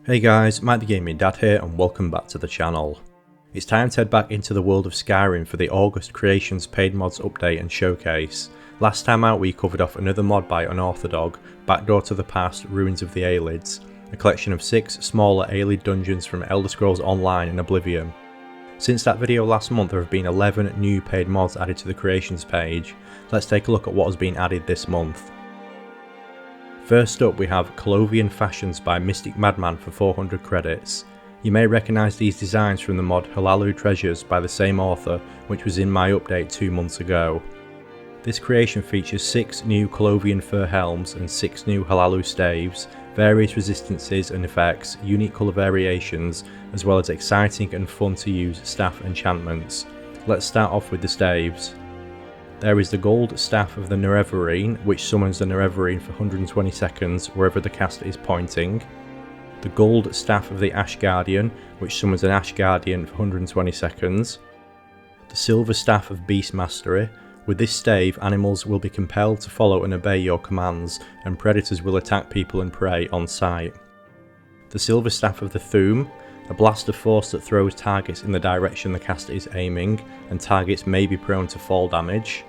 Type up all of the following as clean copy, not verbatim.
Hey guys, Mike the Gaming Dad here and welcome back to the channel. It's time to head back into the world of Skyrim for the August Creations paid mods update and showcase. Last time out we covered off another mod by Unorthodog, Backdoor to the Past, Ruins of the Aelids, a collection of 6 smaller Aelid dungeons from Elder Scrolls Online and Oblivion. Since that video last month there have been 11 new paid mods added to the Creations page. Let's take a look at what has been added this month. First up we have Colovian Fashions by Mystic Madman for 400 credits. You may recognise these designs from the mod Hlaalu Treasures by the same author, which was in my update 2 months ago. This creation features 6 new Colovian fur helms and 6 new Hlaalu staves, various resistances and effects, unique colour variations, as well as exciting and fun to use staff enchantments. Let's start off with the staves. There is the Gold Staff of the Nerevarine, which summons the Nerevarine for 120 seconds wherever the caster is pointing. The Gold Staff of the Ash Guardian, which summons an Ash Guardian for 120 seconds. The Silver Staff of Beast Mastery. With this stave, animals will be compelled to follow and obey your commands, and predators will attack people and prey on sight. The Silver Staff of the Thuum. A blast of force that throws targets in the direction the caster is aiming, and targets may be prone to fall damage.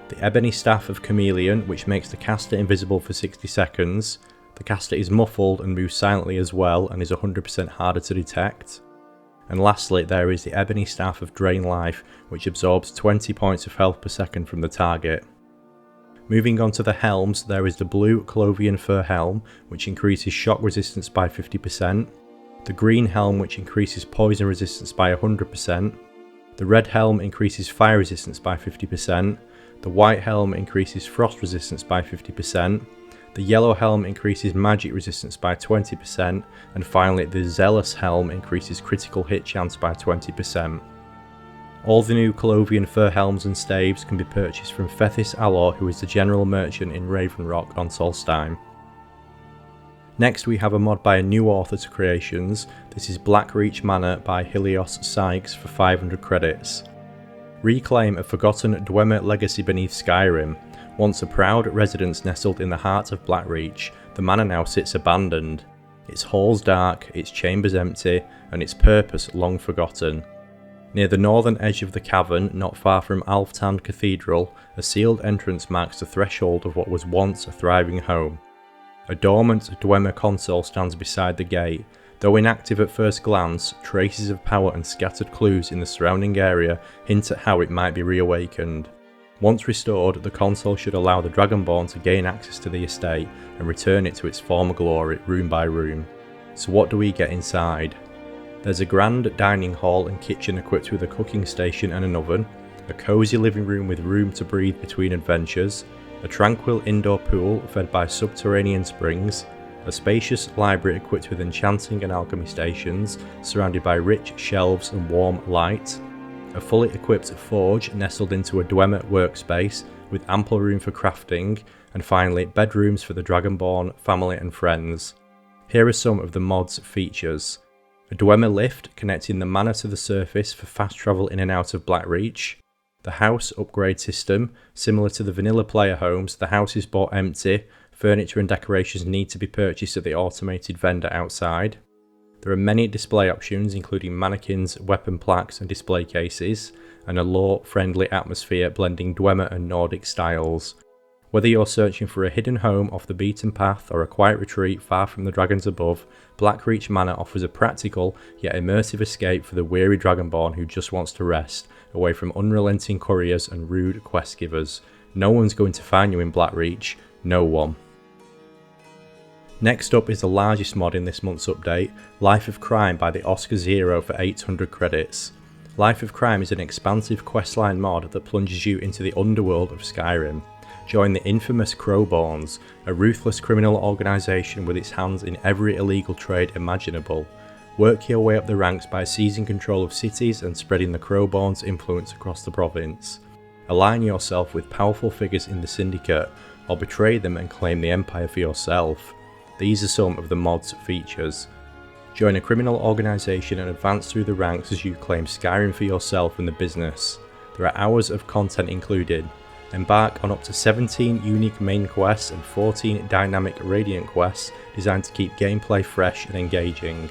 The Ebony Staff of Chameleon, which makes the caster invisible for 60 seconds. The caster is muffled and moves silently as well and is 100% harder to detect. And lastly there is the Ebony Staff of Drain Life, which absorbs 20 points of health per second from the target. Moving on to the helms, there is the Blue Colovian Fur Helm, which increases shock resistance by 50%. The Green Helm, which increases poison resistance by 100%. The Red Helm increases fire resistance by 50%. The White Helm increases frost resistance by 50%, the Yellow Helm increases magic resistance by 20%, and finally the Zealous Helm increases critical hit chance by 20%. All the new Colovian fur helms and staves can be purchased from Fethis Alor, who is the general merchant in Ravenrock on Solstheim. Next we have a mod by a new author to Creations. This is Blackreach Manor by Helios Sykes for 500 credits. Reclaim a forgotten Dwemer legacy beneath Skyrim. Once a proud residence nestled in the heart of Blackreach, the manor now sits abandoned. Its halls dark, its chambers empty, and its purpose long forgotten. Near the northern edge of the cavern, not far from Alftand Cathedral, a sealed entrance marks the threshold of what was once a thriving home. A dormant Dwemer console stands beside the gate. Though inactive at first glance, traces of power and scattered clues in the surrounding area hint at how it might be reawakened. Once restored, the console should allow the Dragonborn to gain access to the estate and return it to its former glory room by room. So what do we get inside? There's a grand dining hall and kitchen equipped with a cooking station and an oven, a cosy living room with room to breathe between adventures, a tranquil indoor pool fed by subterranean springs, a spacious library equipped with enchanting and alchemy stations, surrounded by rich shelves and warm light, a fully equipped forge nestled into a Dwemer workspace with ample room for crafting, and finally bedrooms for the Dragonborn, family and friends. Here are some of the mod's features. A Dwemer lift connecting the manor to the surface for fast travel in and out of Blackreach. The house upgrade system. Similar to the vanilla player homes, the house is bought empty. Furniture and decorations need to be purchased at the automated vendor outside. There are many display options including mannequins, weapon plaques and display cases, and a lore-friendly atmosphere blending Dwemer and Nordic styles. Whether you're searching for a hidden home off the beaten path or a quiet retreat far from the dragons above, Blackreach Manor offers a practical yet immersive escape for the weary Dragonborn who just wants to rest, away from unrelenting couriers and rude quest givers. No one's going to find you in Blackreach, no one. Next up is the largest mod in this month's update, Life of Crime by the Oscar Zero for 800 credits. Life of Crime is an expansive questline mod that plunges you into the underworld of Skyrim. Join the infamous Crowborns, a ruthless criminal organisation with its hands in every illegal trade imaginable. Work your way up the ranks by seizing control of cities and spreading the Crowborns' influence across the province. Align yourself with powerful figures in the Syndicate, or betray them and claim the Empire for yourself. These are some of the mod's features. Join a criminal organisation and advance through the ranks as you claim Skyrim for yourself and the business. There are hours of content included. Embark on up to 17 unique main quests and 14 dynamic radiant quests designed to keep gameplay fresh and engaging.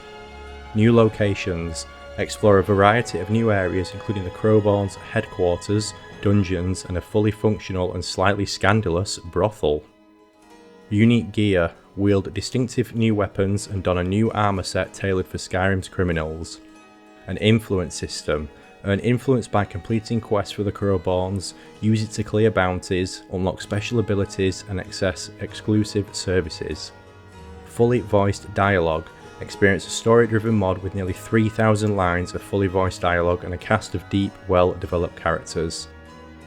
New locations. Explore a variety of new areas including the Crowborn's headquarters, dungeons and a fully functional and slightly scandalous brothel. Unique gear. Wield distinctive new weapons and don a new armour set tailored for Skyrim's criminals. An influence system. Earn influence by completing quests for the Crowborns, use it to clear bounties, unlock special abilities and access exclusive services. Fully voiced dialogue. Experience a story-driven mod with nearly 3,000 lines of fully voiced dialogue and a cast of deep, well-developed characters.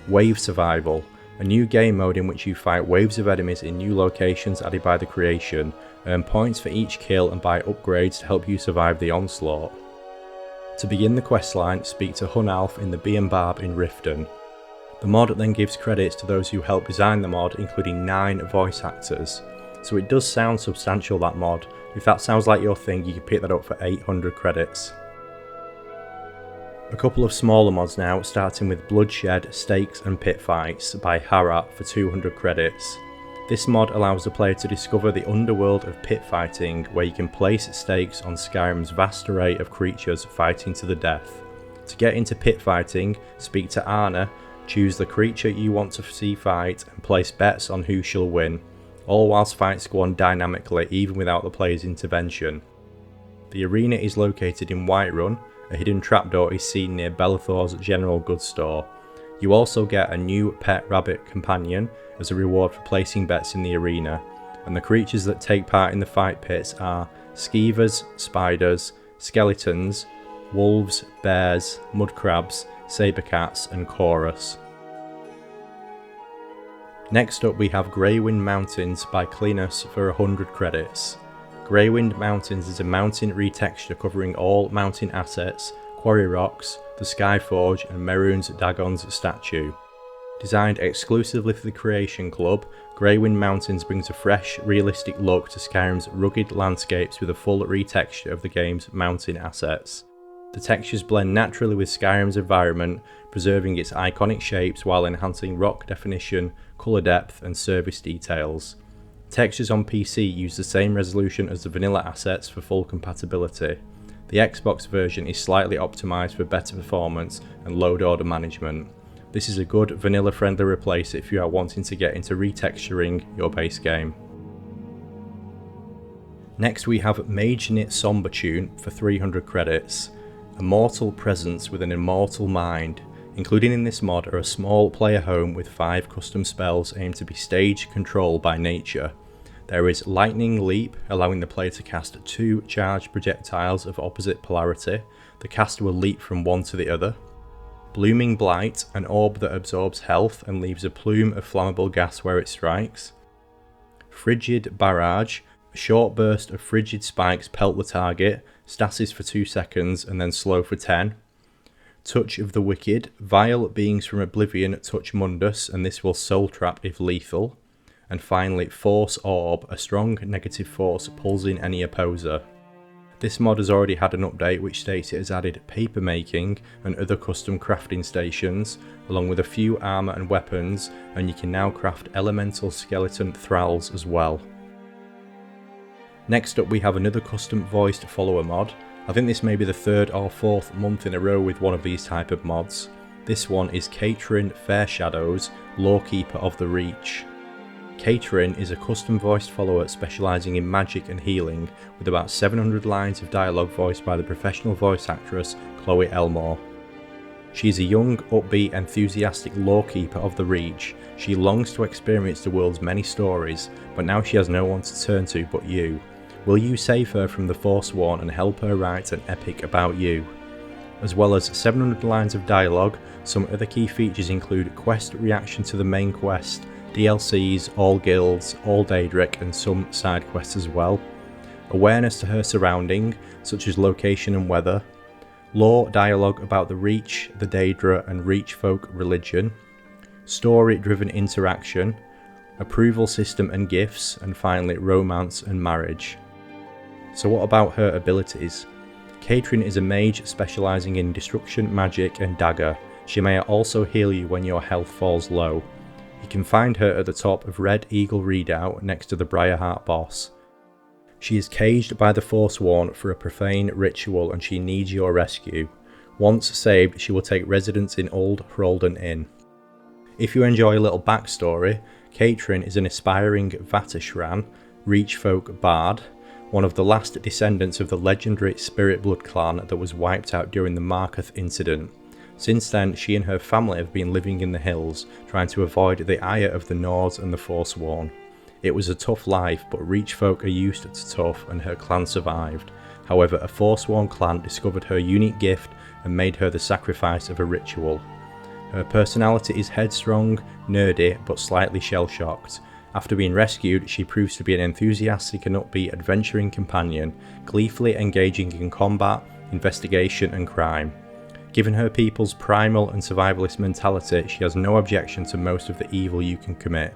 Wave survival. A new game mode in which you fight waves of enemies in new locations added by the creation. Earn points for each kill and buy upgrades to help you survive the onslaught. To begin the questline, speak to Hunalf in the Bee and Barb in Riften. The mod then gives credits to those who helped design the mod, including 9 voice actors. So it does sound substantial, that mod. If that sounds like your thing, you can pick that up for 800 credits. A couple of smaller mods now, starting with Bloodshed, Stakes and Pit Fights by Harat for 200 credits. This mod allows the player to discover the underworld of pit fighting, where you can place stakes on Skyrim's vast array of creatures fighting to the death. To get into pit fighting, speak to Arna, choose the creature you want to see fight and place bets on who shall win, all whilst fights go on dynamically even without the player's intervention. The arena is located in Whiterun. A hidden trapdoor is seen near Belethor's general goods store. You also get a new pet rabbit companion as a reward for placing bets in the arena, and the creatures that take part in the fight pits are skeevers, spiders, skeletons, wolves, bears, mudcrabs, sabercats and chorus. Next up we have Greywind Mountains by Clinus for 100 credits. Greywind Mountains is a mountain retexture covering all mountain assets, quarry rocks, the Skyforge and Mehrunes Dagon's statue. Designed exclusively for the Creation Club, Greywind Mountains brings a fresh, realistic look to Skyrim's rugged landscapes with a full retexture of the game's mountain assets. The textures blend naturally with Skyrim's environment, preserving its iconic shapes while enhancing rock definition, colour depth and surface details. Textures on PC use the same resolution as the vanilla assets for full compatibility. The Xbox version is slightly optimised for better performance and load order management. This is a good vanilla friendly replace if you are wanting to get into retexturing your base game. Next we have Mage Knit Sombertune for 300 credits. A mortal presence with an immortal mind. Included in this mod are a small player home with 5 custom spells aimed to be stage control by nature. There is Lightning Leap, allowing the player to cast 2 charged projectiles of opposite polarity. The caster will leap from one to the other. Blooming Blight, an orb that absorbs health and leaves a plume of flammable gas where it strikes. Frigid Barrage, a short burst of frigid spikes pelt the target, stasis for 2 seconds and then slow for 10. Touch of the Wicked, vile beings from Oblivion touch Mundus and this will soul trap if lethal. And finally Force Orb, a strong negative force pulls in any opposer. This mod has already had an update which states it has added paper making and other custom crafting stations, along with a few armour and weapons, and you can now craft elemental skeleton thralls as well. Next up we have another custom voiced follower mod. I think this may be the 3rd or 4th month in a row with one of these type of mods. This one is Catrin Fairshadows, Lawkeeper of the Reach. Catrin is a custom voiced follower specialising in magic and healing, with about 700 lines of dialogue voiced by the professional voice actress Chloe Elmore. She is a young, upbeat, enthusiastic lawkeeper of the Reach. She longs to experience the world's many stories, but now she has no one to turn to but you. Will you save her from the Forsworn and help her write an epic about you? As well as 700 lines of dialogue, some other key features include quest reaction to the main quest, DLCs, all guilds, all Daedric and some side quests as well. Awareness to her surrounding, such as location and weather. Lore dialogue about the Reach, the Daedra and Reach folk religion. Story driven interaction. Approval system and gifts, and finally romance and marriage. So what about her abilities? Catrin is a mage specialising in destruction, magic and dagger. She may also heal you when your health falls low. You can find her at the top of Red Eagle Redoubt next to the Briarheart boss. She is caged by the Forsworn for a profane ritual and she needs your rescue. Once saved, she will take residence in Old Hroldan Inn. If you enjoy a little backstory, Catrin is an aspiring Vatashran, Reachfolk bard, one of the last descendants of the legendary Spirit Blood clan that was wiped out during the Markarth incident. Since then, she and her family have been living in the hills, trying to avoid the ire of the Nords and the Forsworn. It was a tough life, but Reachfolk are used to tough and her clan survived. However, a Forsworn clan discovered her unique gift and made her the sacrifice of a ritual. Her personality is headstrong, nerdy, but slightly shell-shocked. After being rescued, she proves to be an enthusiastic and upbeat adventuring companion, gleefully engaging in combat, investigation and crime. Given her people's primal and survivalist mentality, she has no objection to most of the evil you can commit.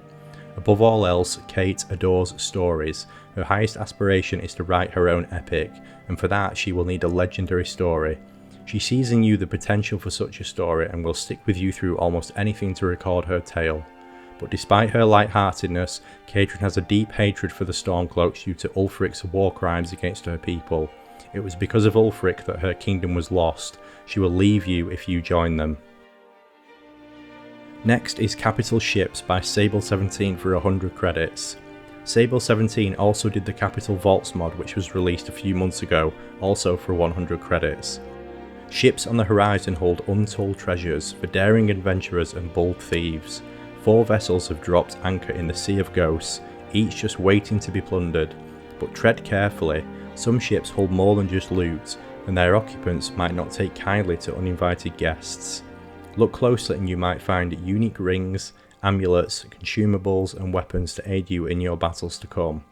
Above all else, Kate adores stories. Her highest aspiration is to write her own epic, and for that she will need a legendary story. She sees in you the potential for such a story and will stick with you through almost anything to record her tale. But despite her lightheartedness, Catrin has a deep hatred for the Stormcloaks due to Ulfric's war crimes against her people. It was because of Ulfric that her kingdom was lost. She will leave you if you join them. Next is Capital Ships by Sable17 for 100 credits. Sable17 also did the Capital Vaults mod, which was released a few months ago, also for 100 credits. Ships on the horizon hold untold treasures for daring adventurers and bold thieves. 4 vessels have dropped anchor in the Sea of Ghosts, each just waiting to be plundered. But tread carefully, some ships hold more than just loot, and their occupants might not take kindly to uninvited guests. Look closely and you might find unique rings, amulets, consumables and weapons to aid you in your battles to come.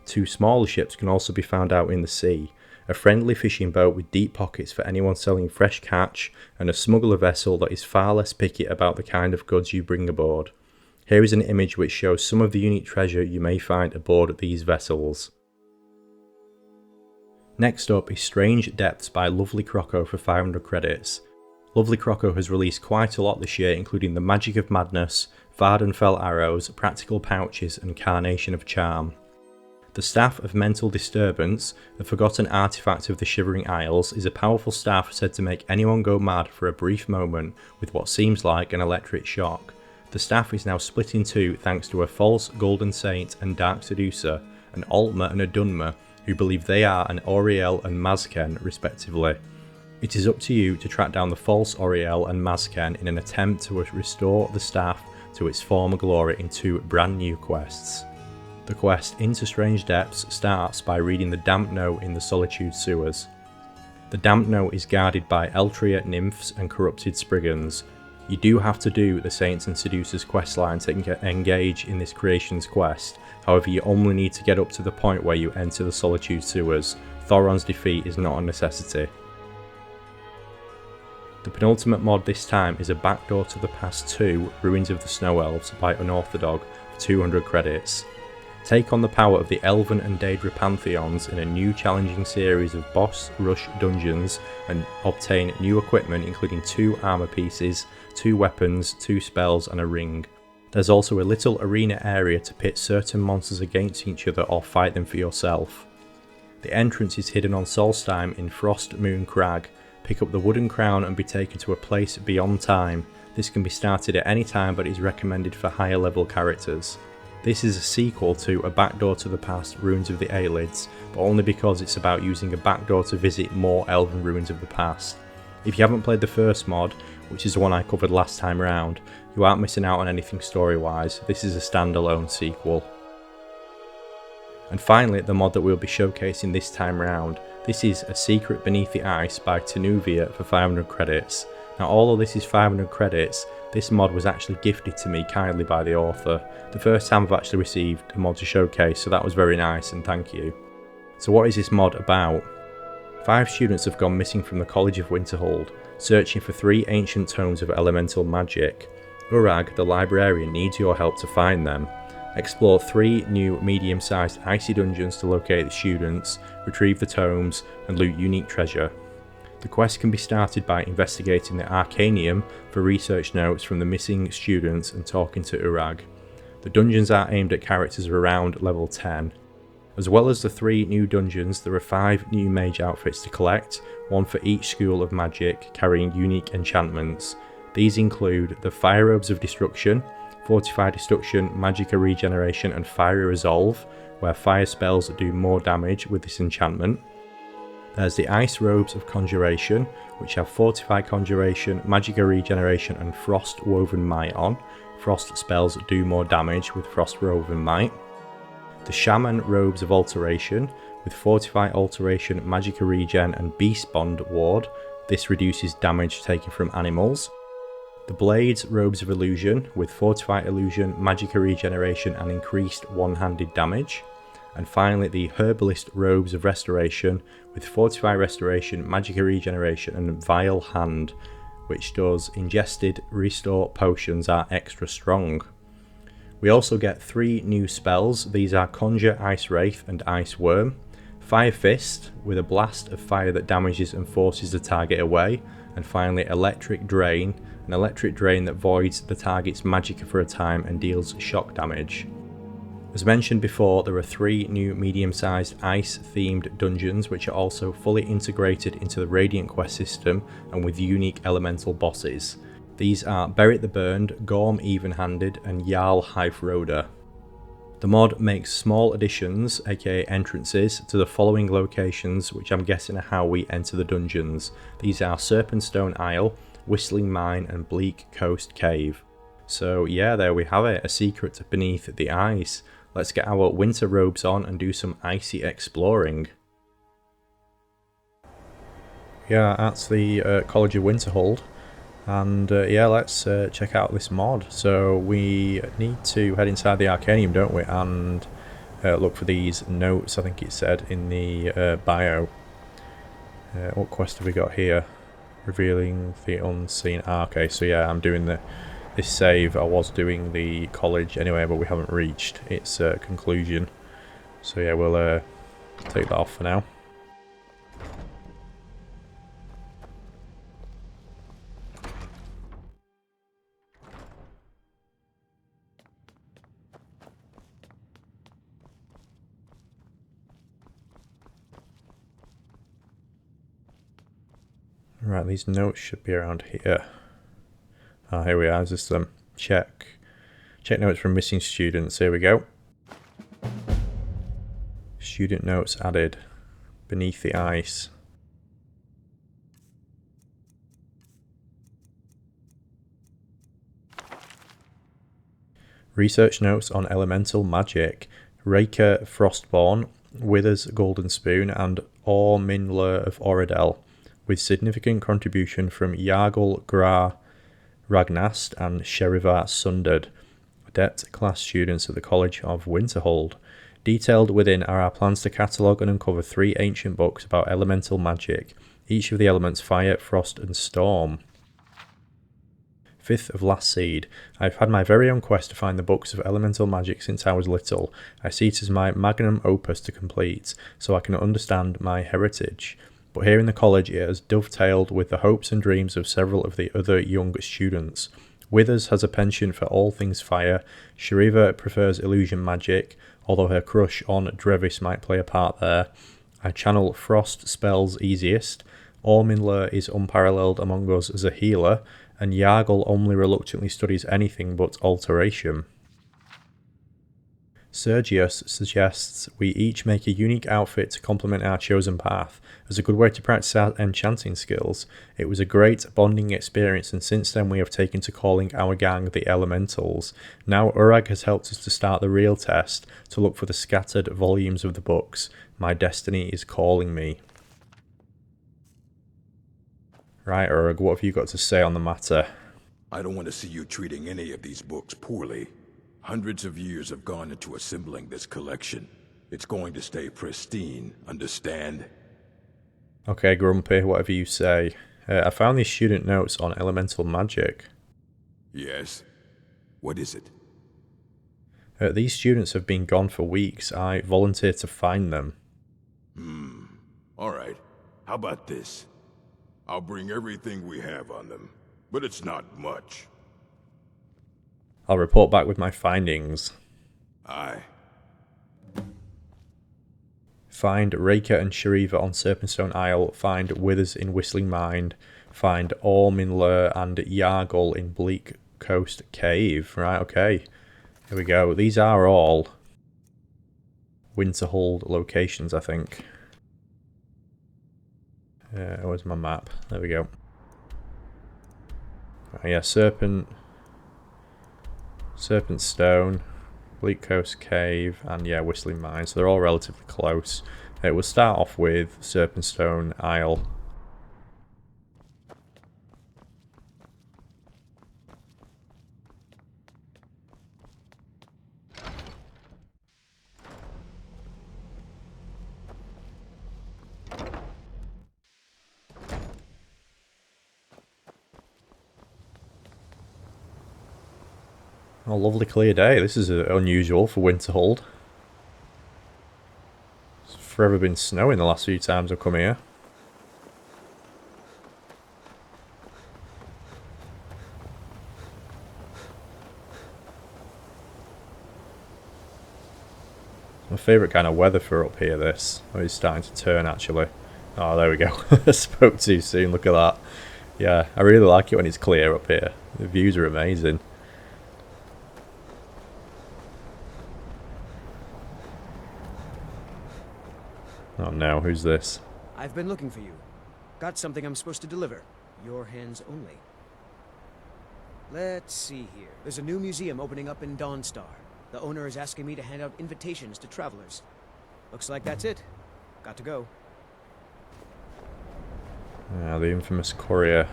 2 smaller ships can also be found out in the sea, a friendly fishing boat with deep pockets for anyone selling fresh catch, and a smuggler vessel that is far less picky about the kind of goods you bring aboard. Here is an image which shows some of the unique treasure you may find aboard these vessels. Next up is Strange Depths by Lovely Croco for 500 credits. Lovely Croco has released quite a lot this year, including the Magic of Madness, Vardenfell Arrows, Practical Pouches and Carnation of Charm. The Staff of Mental Disturbance, a forgotten artifact of the Shivering Isles, is a powerful staff said to make anyone go mad for a brief moment with what seems like an electric shock. The staff is now split in 2 thanks to a false Golden Saint and Dark Seducer, an Altmer and a Dunmer, who believe they are an Auriel and Mazken respectively. It is up to you to track down the false Auriel and Mazken in an attempt to restore the staff to its former glory in 2 brand new quests. The quest Into Strange Depths starts by reading the Damp Note in the Solitude Sewers. The Damp Note is guarded by Eltria nymphs and corrupted Spriggans. You do have to do the Saints and Seducers questline to engage in this Creations quest, however you only need to get up to the point where you enter the Solitude Sewers. Thoron's defeat is not a necessity. The penultimate mod this time is a Backdoor to the Past 2 Ruins of the Snow Elves by Unorthodog for 200 credits. Take on the power of the Elven and Daedra pantheons in a new challenging series of boss rush dungeons and obtain new equipment including 2 armor pieces, 2 weapons, 2 spells and a ring. There's also a little arena area to pit certain monsters against each other or fight them for yourself. The entrance is hidden on Solstheim in Frost Moon Crag. Pick up the wooden crown and be taken to a place beyond time. This can be started at any time but is recommended for higher level characters. This is a sequel to A Backdoor to the Past Ruins of the Aelids, but only because it's about using a backdoor to visit more elven ruins of the past. If you haven't played the first mod, which is the one I covered last time around, you aren't missing out on anything story wise. This is a standalone sequel. And finally, the mod that we'll be showcasing this time round. This is A Secret Beneath the Ice by Tinuvia for 500 credits. Now although this is 500 credits, this mod was actually gifted to me kindly by the author. The first time I've actually received a mod to showcase, so that was very nice and thank you. So what is this mod about? 5 students have gone missing from the College of Winterhold, searching for 3 ancient tomes of elemental magic. Urag the Librarian needs your help to find them. Explore 3 new medium-sized icy dungeons to locate the students, retrieve the tomes, and loot unique treasure. The quest can be started by investigating the Arcanium for research notes from the missing students and talking to Urag. The dungeons are aimed at characters around level 10. As well as the 3 new dungeons, there are 5 new mage outfits to collect, one for each school of magic, carrying unique enchantments. These include the Fire Robes of Destruction, Fortified Destruction, Magicka Regeneration and Fiery Resolve, where fire spells do more damage with this enchantment. There's the Ice Robes of Conjuration, which have Fortified Conjuration, Magicka Regeneration and Frost Woven Might on. Frost spells do more damage with Frost Woven Might. The Shaman Robes of Alteration, with Fortified Alteration, Magicka Regen and Beast Bond Ward. This reduces damage taken from animals. The Blades Robes of Illusion, with Fortified Illusion, Magicka Regeneration and increased one-handed damage. And finally the Herbalist Robes of Restoration, with Fortified Restoration, Magicka Regeneration and Vile Hand, which does ingested restore potions are extra strong. We also get 3 new spells. These are Conjure Ice Wraith and Ice Worm, Fire Fist, with a blast of fire that damages and forces the target away, and finally Electric Drain, an electric drain that voids the target's magicka for a time and deals shock damage. As mentioned before, there are 3 new medium-sized ice-themed dungeons which are also fully integrated into the Radiant quest system and with unique elemental bosses. These are Berit the Burned, Gorm Even-Handed and Jarl Haifroda. The mod makes small additions, aka entrances, to the following locations which I'm guessing are how we enter the dungeons. These are Serpentstone Isle, Whistling Mine and Bleakcoast Cave. So yeah, there we have it, a secret beneath the ice. Let's get our winter robes on and do some icy exploring. Yeah, that's the College of Winterhold. And yeah, let's check out this mod. So we need to head inside the Arcanium, don't we? And look for these notes, I think it said in the bio. What quest have we got here? Revealing the unseen. Okay, so yeah, I'm doing this save. I was doing the college anyway, but we haven't reached its conclusion. So yeah, we'll take that off for now. Right, these notes should be around here. Ah, here we are. There's some check notes from missing students. Here we go. Student notes added beneath the ice. Research notes on elemental magic. Reykja Frostborn, Withers Goldenspoon and Orminlur of Oradel, with significant contribution from Yargul gra-Ragnast and Sherivah Sundered, adept class students at the College of Winterhold. Detailed within are our plans to catalogue and uncover 3 ancient books about elemental magic, each of the elements fire, frost and storm. 5th of Last Seed. I've had my very own quest to find the books of elemental magic since I was little. I see it as my magnum opus to complete, so I can understand my heritage. But here in the college it has dovetailed with the hopes and dreams of several of the other young students. Withers has a penchant for all things fire, Sherivah prefers illusion magic, although her crush on Crevice might play a part there. I channel frost spells easiest, Orminlur is unparalleled among us as a healer, and Yargul only reluctantly studies anything but alteration. Sergius suggests we each make a unique outfit to complement our chosen path, as a good way to practice our enchanting skills. It was a great bonding experience, and since then we have taken to calling our gang the Elementals. Now Urag has helped us to start the real test, to look for the scattered volumes of the books. My destiny is calling me. Right, Urag, what have you got to say on the matter? I don't want to see you treating any of these books poorly. Hundreds of years have gone into assembling this collection. It's going to stay pristine, understand? Okay, Grumpy, whatever you say. I found these student notes on elemental magic. Yes? What is it? These students have been gone for weeks. I volunteered to find them. Alright. How about this? I'll bring everything we have on them, but it's not much. I'll report back with my findings. Aye. Find Reykja and Sherivah on Serpentstone Isle. Find Withers in Whistling Mind. Find Orminlur and Yargul in Bleakcoast Cave. Right, okay. Here we go. These are all Winterhold locations, I think. Where's my map? There we go. Yeah, Serpentstone, Bleakcoast Cave, and yeah, Whistling Mine. So they're all relatively close. We'll start off with Serpentstone Isle. Oh, lovely clear day. This is unusual for Winterhold. It's forever been snowing the last few times I've come here. My favourite kind of weather for up here, this. Oh, it's starting to turn, actually. Oh, there we go. I spoke too soon, look at that. Yeah, I really like it when it's clear up here. The views are amazing. Oh no, who's this? I've been looking for you. Got something I'm supposed to deliver. Your hands only. Let's see here. There's a new museum opening up in Dawnstar. The owner is asking me to hand out invitations to travelers. Looks like that's it. Got to go. The infamous courier.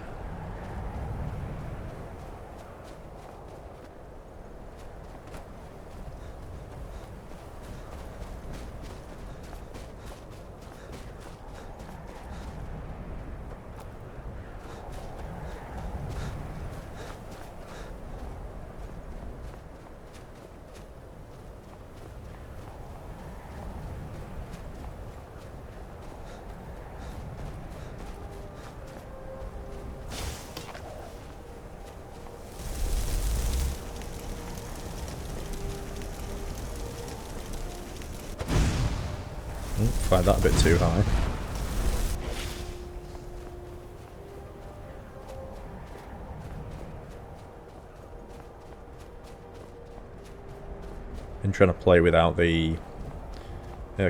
Find that a bit too high. Been trying to play without the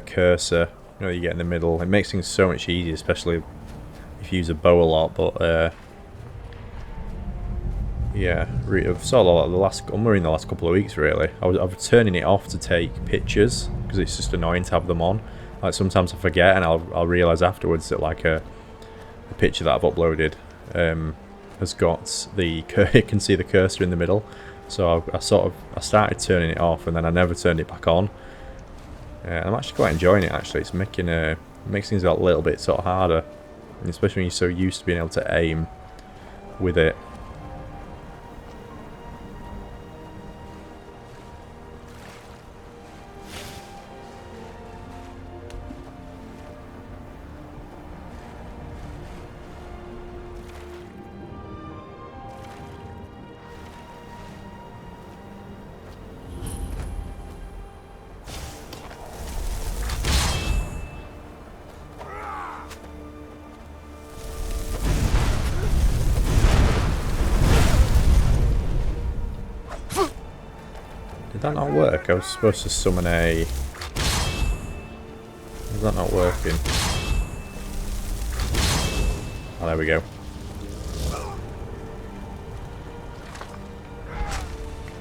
cursor. You know, you get in the middle. It makes things so much easier, especially if you use a bow a lot. But yeah, I've saw a lot of the last couple of weeks. Really, I was turning it off to take pictures because it's just annoying to have them on. Like sometimes I forget, and I'll realise afterwards that like a picture that I've uploaded has got the you can see the cursor in the middle. So I started turning it off, and then I never turned it back on. I'm actually quite enjoying it. Actually, it's makes things a little bit sort of harder, and especially when you're so used to being able to aim with it. Did that not work? I was supposed to summon a... Is that not working? Oh, there we go.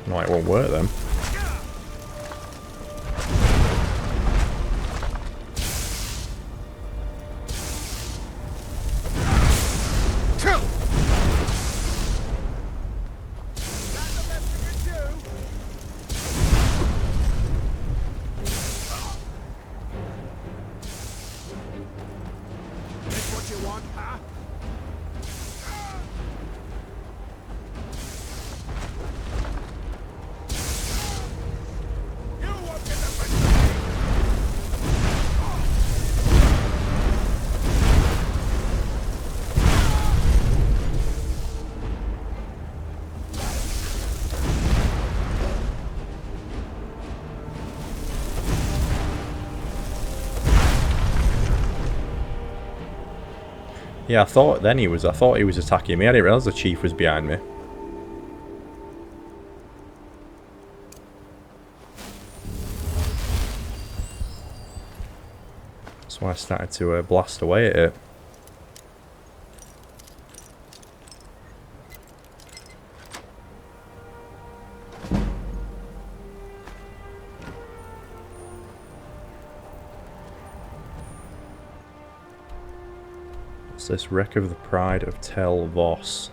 No, it won't work then. Yeah, I thought he was attacking me. I didn't realise the chief was behind me. That's why I started to blast away at it. This Wreck of the Pride of Tel Voss.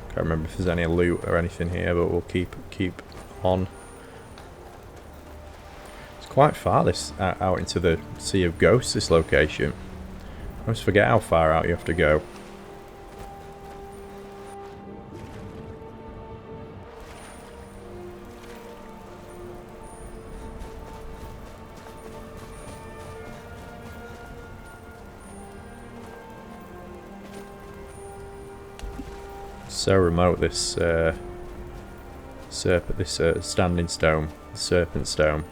Can't remember if there's any loot or anything here, but we'll keep on. It's quite far this out into the Sea of Ghosts, this location. I always forget how far out you have to go. So remote, this standing stone, the Serpentstone.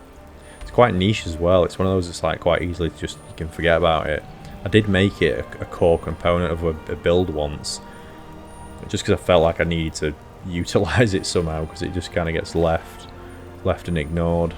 It's quite niche as well. It's one of those that's like quite easily just you can forget about it. I did make it a core component of a build once, just because I felt like I needed to utilize it somehow, because it just kind of gets left and ignored.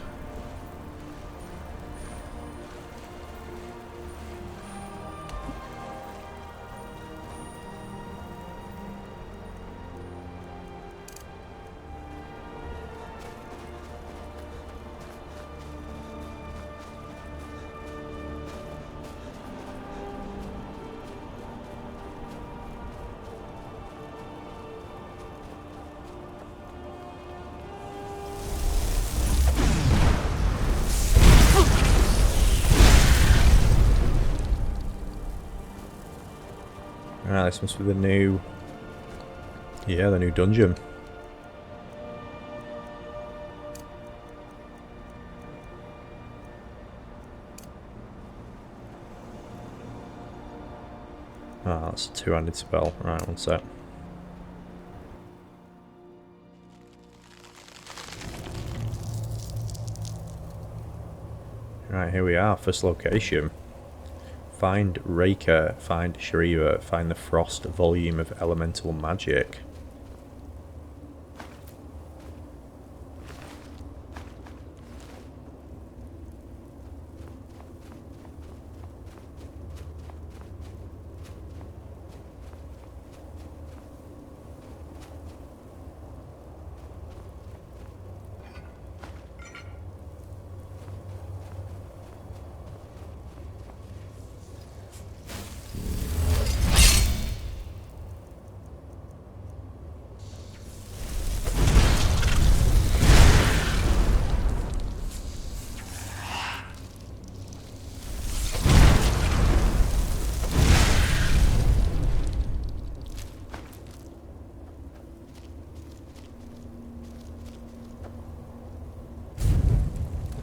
Alright, this must be the new... yeah, the new dungeon. Ah, that's a two-handed spell. Right, one sec. Right, here we are, first location. Find Reykja, find Sherivah, find the frost volume of elemental magic.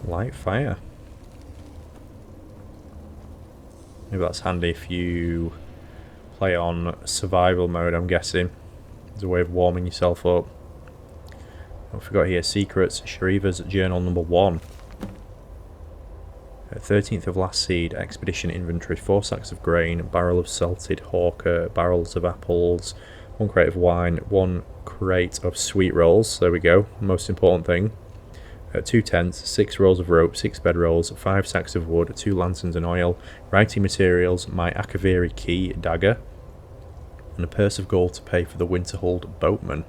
Light fire. Maybe that's handy if you play on survival mode, I'm guessing. There's a way of warming yourself up. I forgot here, secrets, Sherivah's journal number 1. 13th of last seed, expedition inventory, 4 sacks of grain, barrel of salted hawker, barrels of apples, 1 crate of wine, 1 crate of sweet rolls, there we go, most important thing. 2 tents, 6 rolls of rope, 6 bedrolls, 5 sacks of wood, 2 lanterns and oil, writing materials, my Akaviri key, dagger, and a purse of gold to pay for the Winterhold boatman.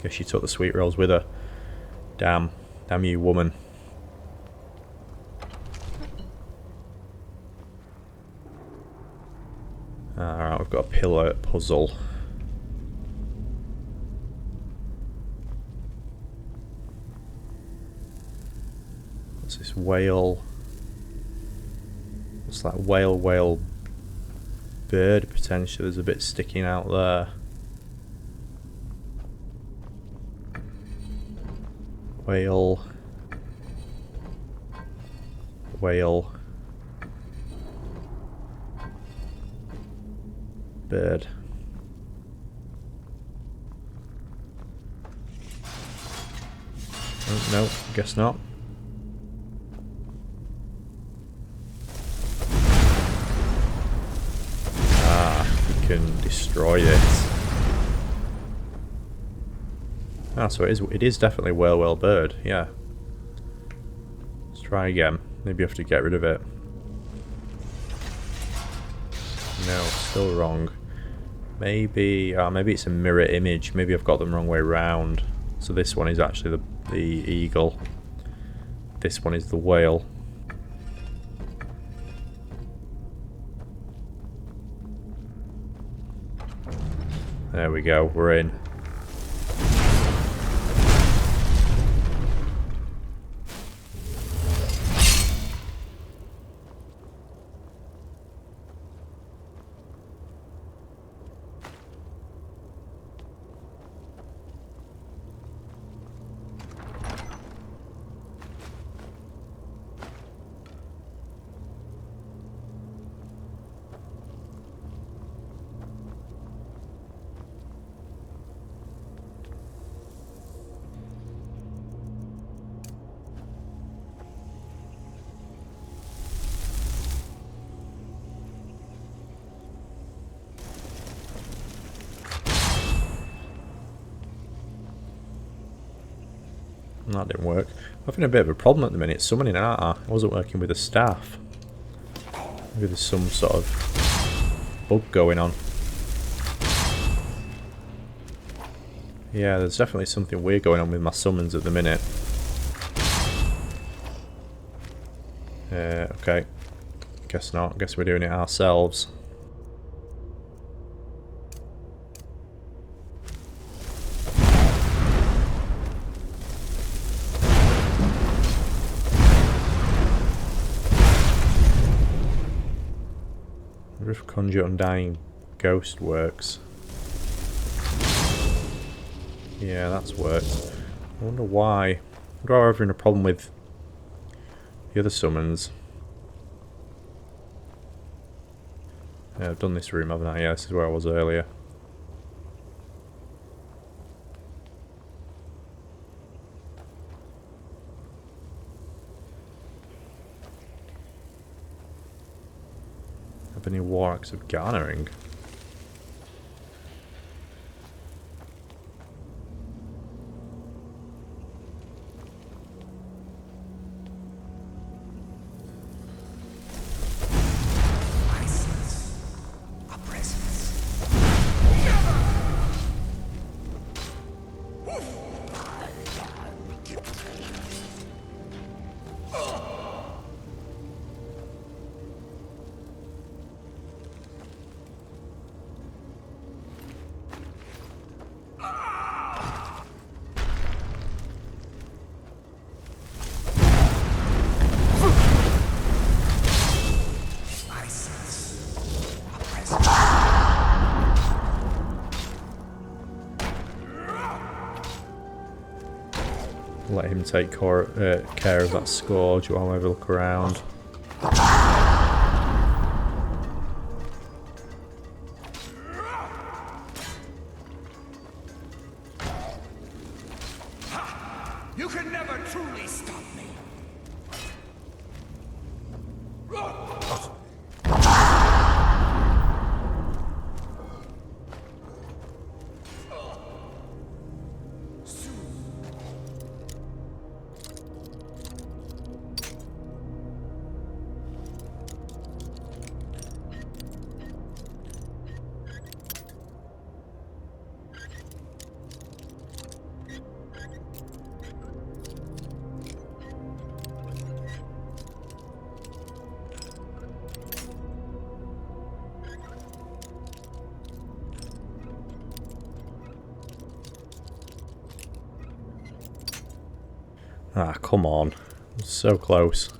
Guess she took the sweet rolls with her. Damn you, woman. Alright, we've got a pillar puzzle. What's this whale? What's that whale bird potentially? There's a bit sticking out there. Whale. Bird. Oh, no, guess not. You can destroy it. Ah, so it is definitely Whale Bird, yeah. Let's try again. Maybe you have to get rid of it. No, still wrong. Maybe it's a mirror image. Maybe I've got them wrong way round. So this one is actually the eagle. This one is the whale. There we go, we're in. That didn't work. I'm having a bit of a problem at the minute summoning I wasn't working with the staff. Maybe there's some sort of bug going on. Yeah, there's definitely something weird going on with my summons at the minute. Okay. Guess not. Guess we're doing it ourselves. If Conjure Undying Ghost works. Yeah, that's worked. I wonder why. I wonder why we're having a problem with the other summons. Yeah, I've done this room, haven't I? Yeah, this is where I was earlier. Have any Warrocks of Garnering? Let him take care of that scourge while I have a look around. You can never truly stop me. Ah, come on. So close.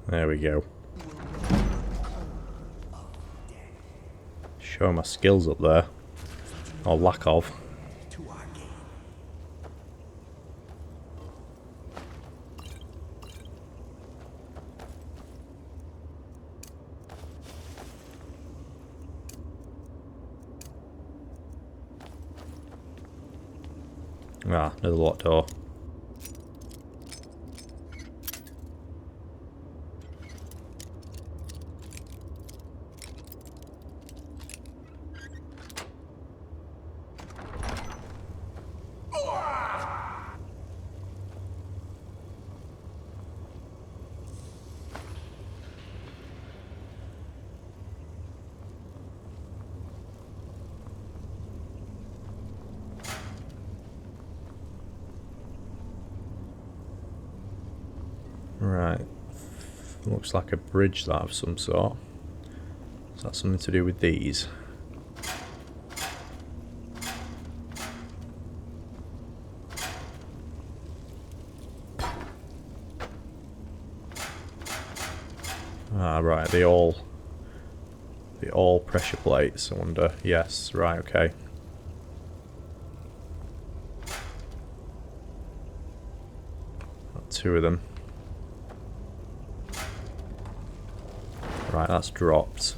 There we go. Show my skills up there. Or lack of. Ah, another locked door. Right, looks like a bridge that of some sort. Is that something to do with these? Ah, right, they all pressure plates, I wonder. Yes, right, okay. Got 2 of them. Right, that's dropped.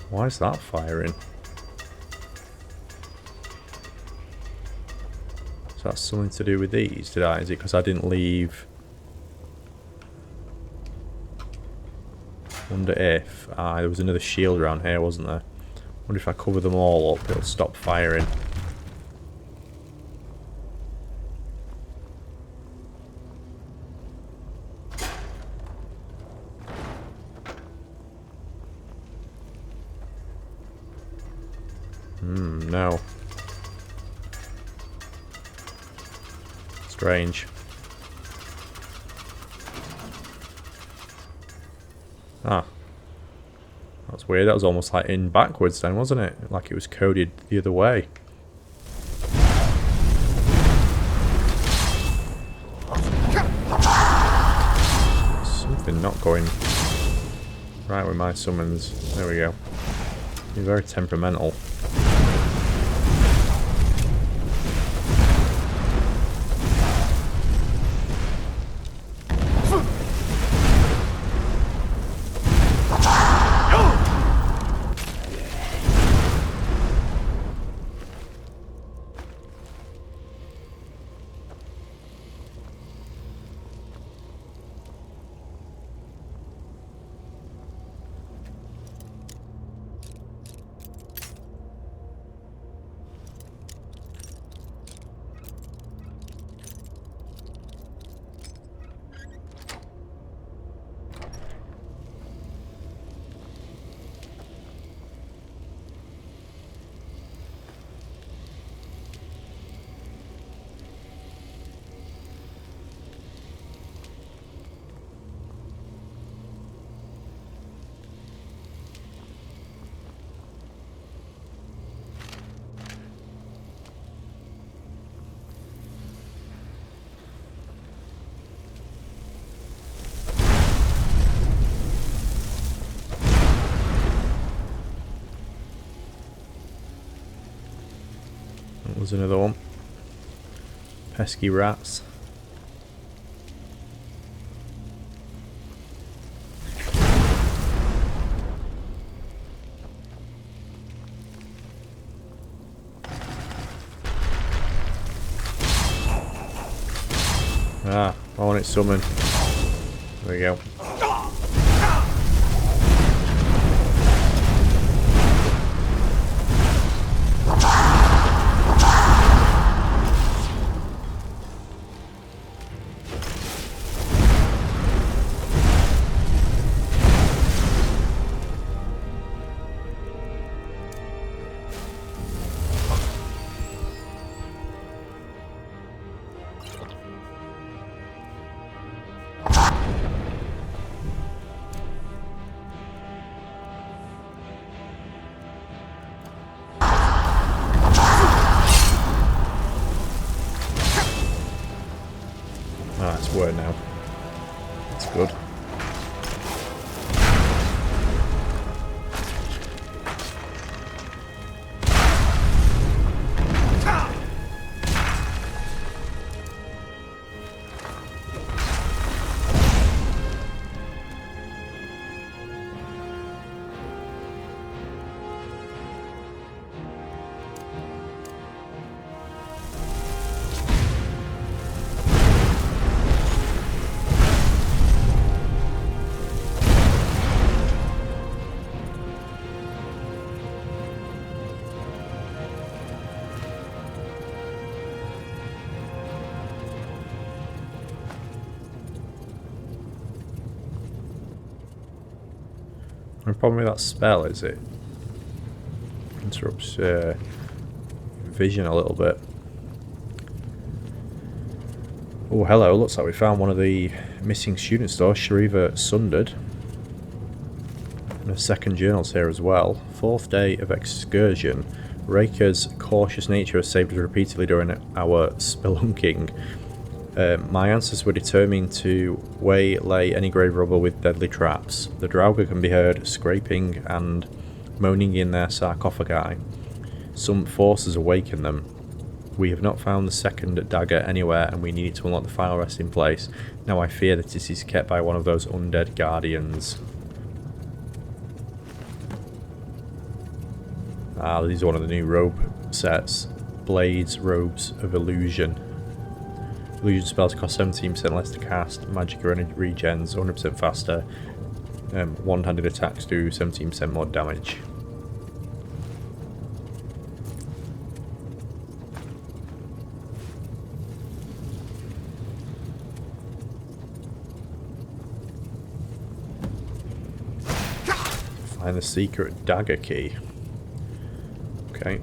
Why is that firing? So that's something to do with these, did I? Is it because I didn't leave? Wonder if... Ah, there was another shield around here, wasn't there? Wonder if I cover them all up, it'll stop firing. No. Strange. Ah. That's weird. That was almost like in backwards then, wasn't it? Like it was coded the other way. Something not going right with my summons. There we go. You're very temperamental. There's another one. Pesky rats. Ah, I want it summoned. There we go. Ah, it's worked now. That's good. The problem with that spell is it interrupts vision a little bit. Oh, hello, looks like we found one of the missing student stores, Sherivah Sundered. And a second journal's here as well. 4th day of excursion. Reykja's cautious nature has saved us repeatedly during our spelunking. My ancestors were determined to waylay any grave robber with deadly traps. The Draugr can be heard scraping and moaning in their sarcophagi. Some forces awaken them. We have not found the second dagger anywhere, and we need to unlock the final resting place. Now I fear that it is kept by one of those undead guardians. Ah, these are one of the new robe sets. Blades, Robes of Illusion. Illusion spells cost 17% less to cast. Magic or energy regens 100% faster. One-handed attacks do 17% more damage. Find the secret dagger key. Okay.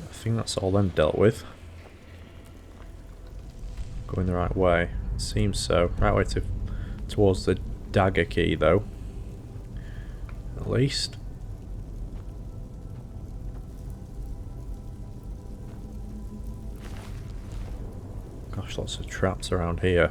I think that's all them dealt with. Going the right way. It seems so. Right way towards the dagger key though. At least. Gosh, lots of traps around here.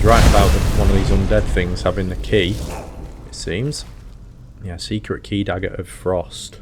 Right about one of these undead things having the key, it seems. Yeah, secret key dagger of frost.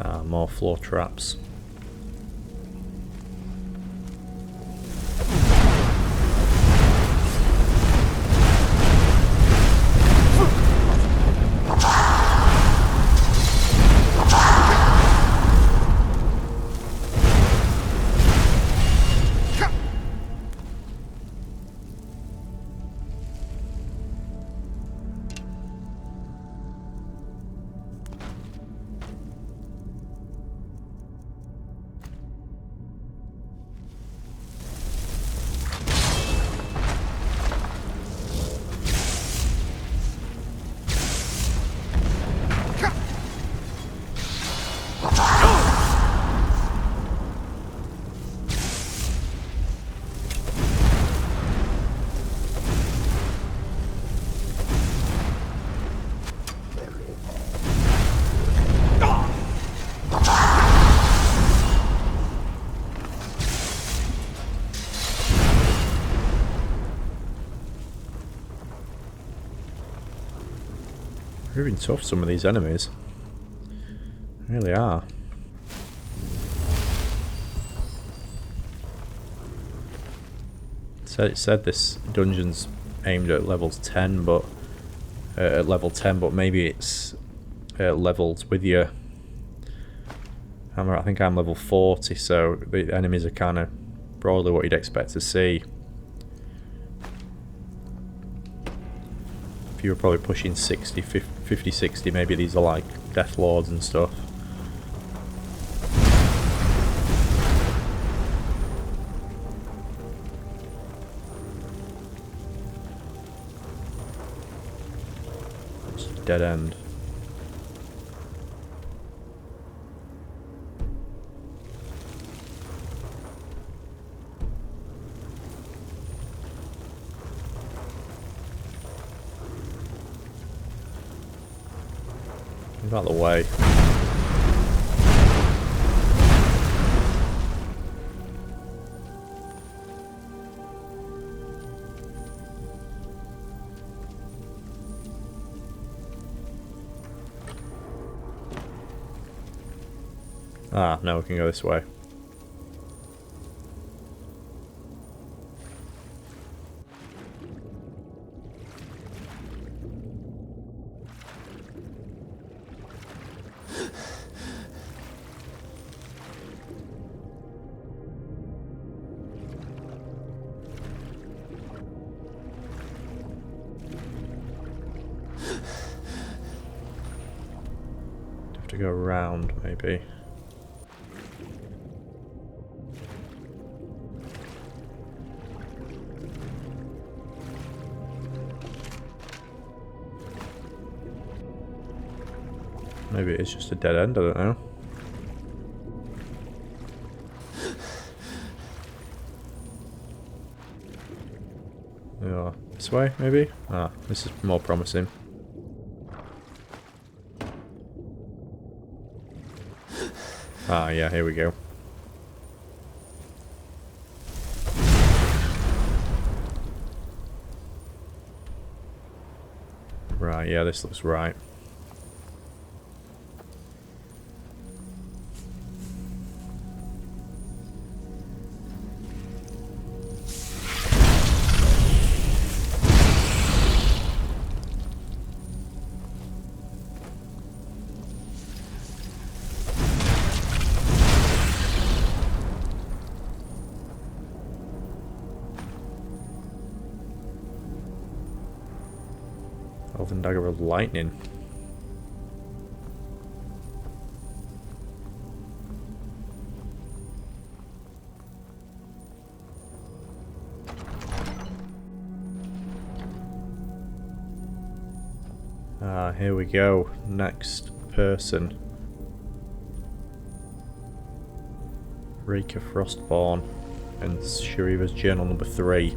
Ah, more floor traps. Proving tough, some of these enemies. They really are. It said this dungeon's aimed at levels 10, but at level 10, but maybe it's levels with you. I think I'm level 40, so the enemies are kind of broadly what you'd expect to see. If you were probably pushing 60, 50, 60, maybe these are like Death Lords and stuff. It's a dead end. Out of the way. Ah, now we can go this way. To go around, maybe. Maybe it's just a dead end, I don't know. Yeah, this way, maybe? Ah, this is more promising. Ah, yeah, here we go. Right, yeah, this looks right. Elven Dagger of Lightning. Ah, here we go. Next person. Reykja Frostborn and Sherivah's journal number 3.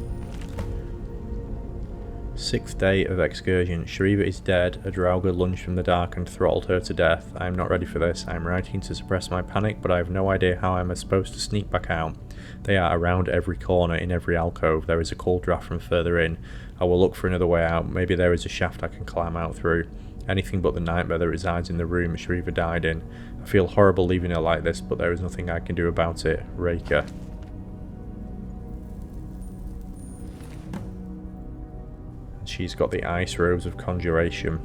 6th day of excursion. Sherivah is dead. A Draugr lunged from the dark and throttled her to death. I am not ready for this. I am writing to suppress my panic, but I have no idea how I am supposed to sneak back out. They are around every corner, in every alcove. There is a cold draft from further in. I will look for another way out. Maybe there is a shaft I can climb out through. anything but the nightmare that resides in the room Sherivah died in. I feel horrible leaving her like this, but there is nothing I can do about it. Reykja. She's got the ice robes of conjuration.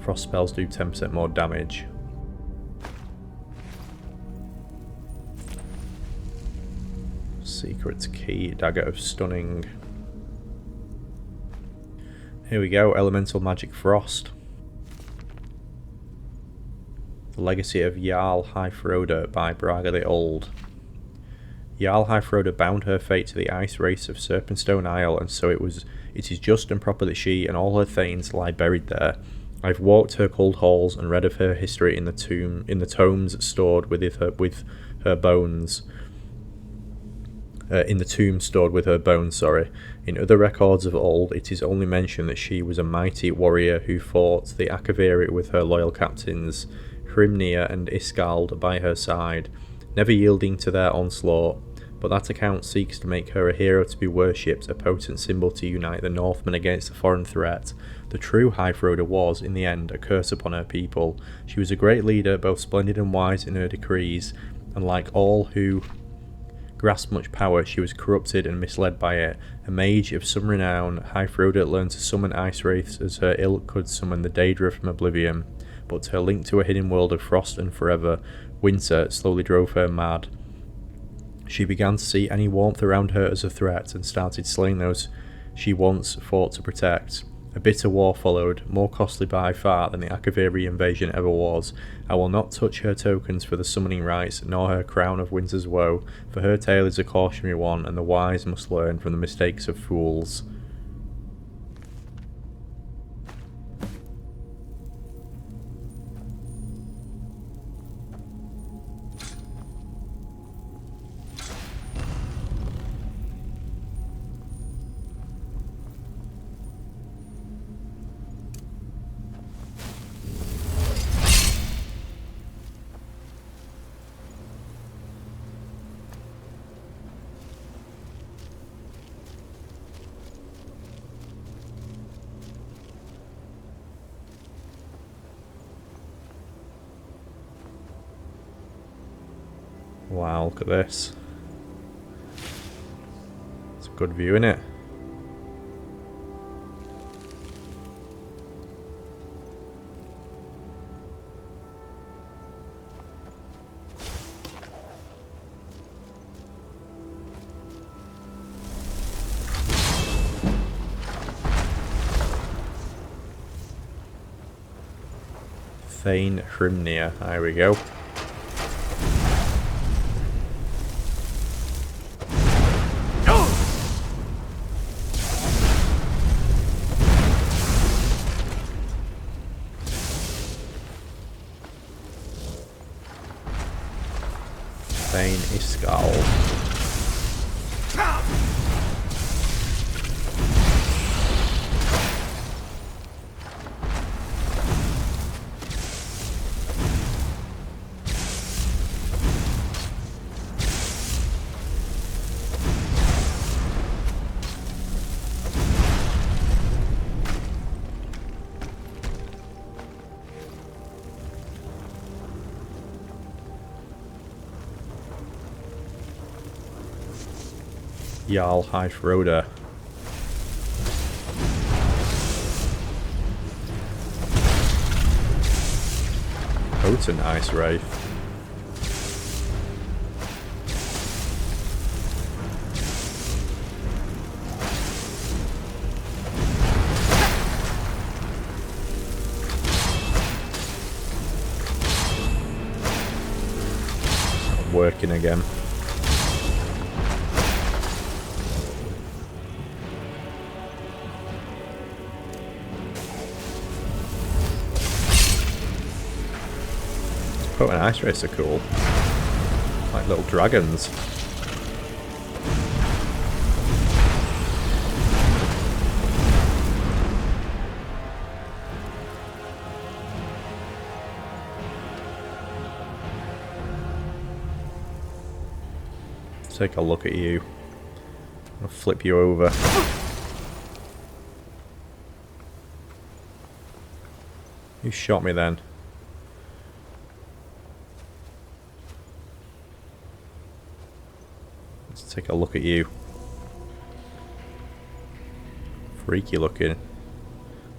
Frost spells do 10% more damage. Secret key, dagger of stunning. Here we go, elemental magic frost. The legacy of Jarl Haifroda by Braga the Old. Jarl Haifroda bound her fate to the ice wraiths of Serpentstone Isle, and so it is just and proper that she and all her thanes lie buried there. I've walked her cold halls and read of her history in the tomes stored with her bones. In the tomb stored with her bones, sorry. In other records of old, it is only mentioned that she was a mighty warrior who fought the Akaviri with her loyal captains, Hrimnir and Iskald, by her side, never yielding to their onslaught. But that account seeks to make her a hero to be worshipped, a potent symbol to unite the Northmen against a foreign threat. The true Haifroda was, in the end, a curse upon her people. She was a great leader, both splendid and wise in her decrees, and like all who grasped much power, she was corrupted and misled by it. A mage of some renown, Haifroda learned to summon ice wraiths as her ilk could summon the Daedra from oblivion, but her link to a hidden world of frost and forever winter slowly drove her mad. She began to see any warmth around her as a threat and started slaying those she once fought to protect. A bitter war followed, more costly by far than the Akaviri invasion ever was. I will not touch her tokens for the summoning rites, nor her crown of winter's woe, for her tale is a cautionary one, and the wise must learn from the mistakes of fools. Wow, look at this. It's a good view, innit? Thane Hrimnir, there we go. Iskald. Jarl Haifroda. Potent Ice Wraith. Working again. Potent Ice Wraiths are cool. Like little dragons. Take a look at you. I'll flip you over. You shot me then. Let's take a look at you. Freaky looking.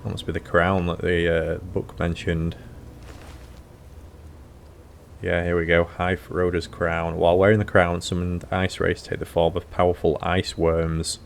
That must be the crown that the book mentioned. Yeah, here we go. Haifroda's crown. While wearing the crown, summoned ice wraiths take the form of powerful ice worms.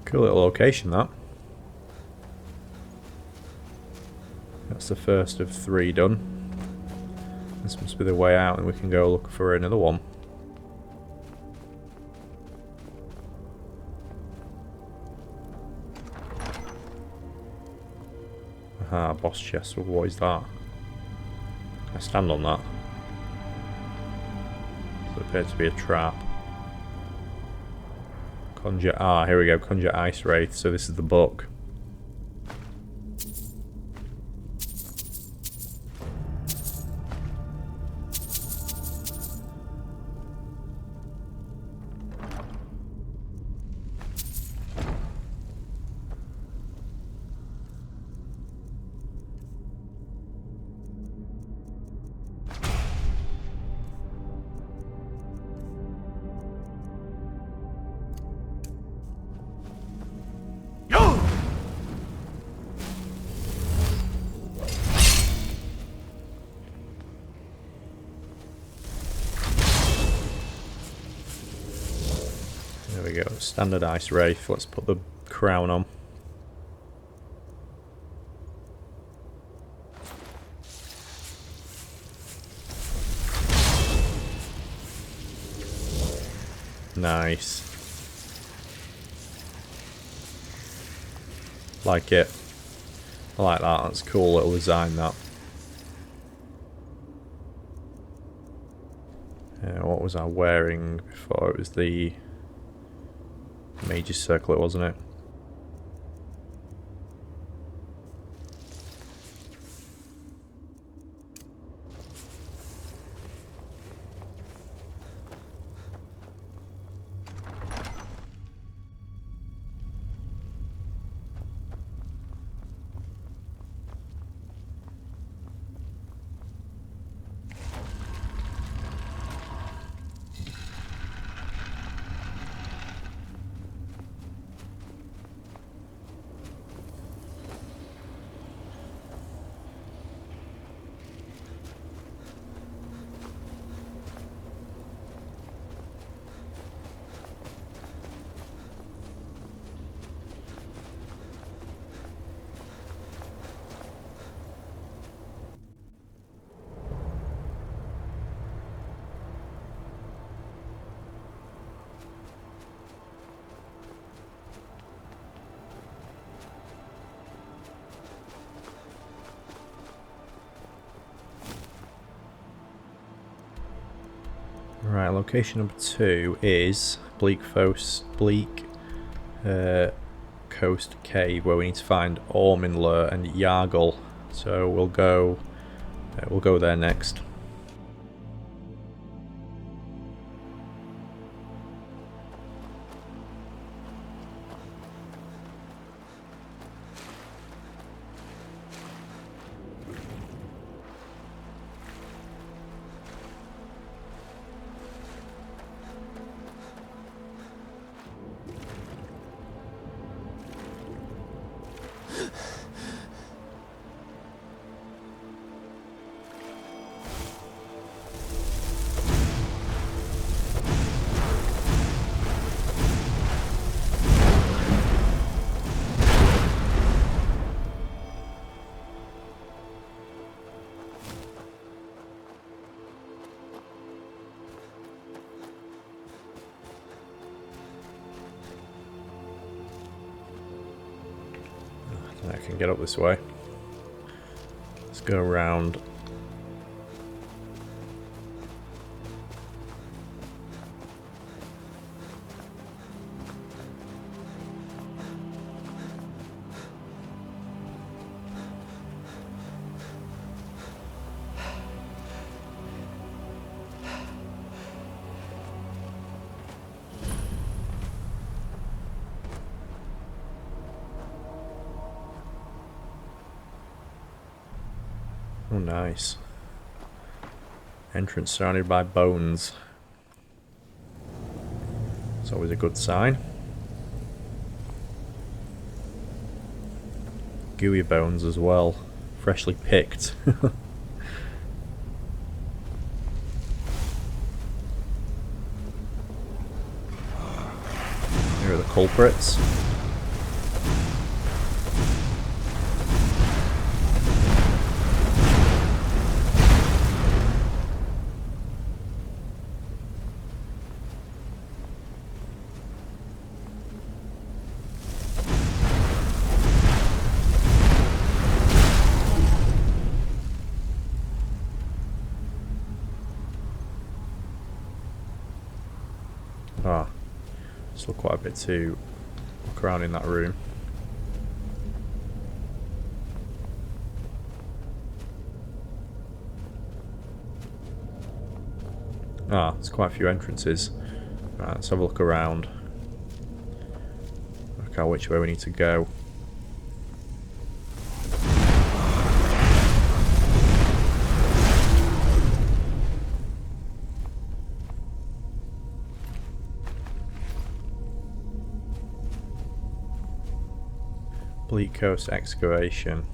Cool little location, that. That's the first of 3 done. This must be the way out, and we can go look for another one. Aha, boss chest. What is that? Can I stand on that? Does it appear to be a trap? Conjure, here we go, Conjure Ice Wraith, so this is the book. There we go, standard Ice Wraith. Let's put the crown on. Nice. Like it. I like that, that's a cool little design, that. What was I wearing before? It was the Mage's Circlet, wasn't it? Right, location number 2 is Bleakcoast Cave, where we need to find Orminlur and Yargul. So we'll go there next. can get up this way. Let's go around. Oh, nice. Entrance surrounded by bones. It's always a good sign. Gooey bones as well. Freshly picked. Here are the culprits. Ah, still quite a bit to look around in that room. Ah, there's quite a few entrances. Right, let's have a look around. Work out which way we need to go. Bleakcoast Excavation.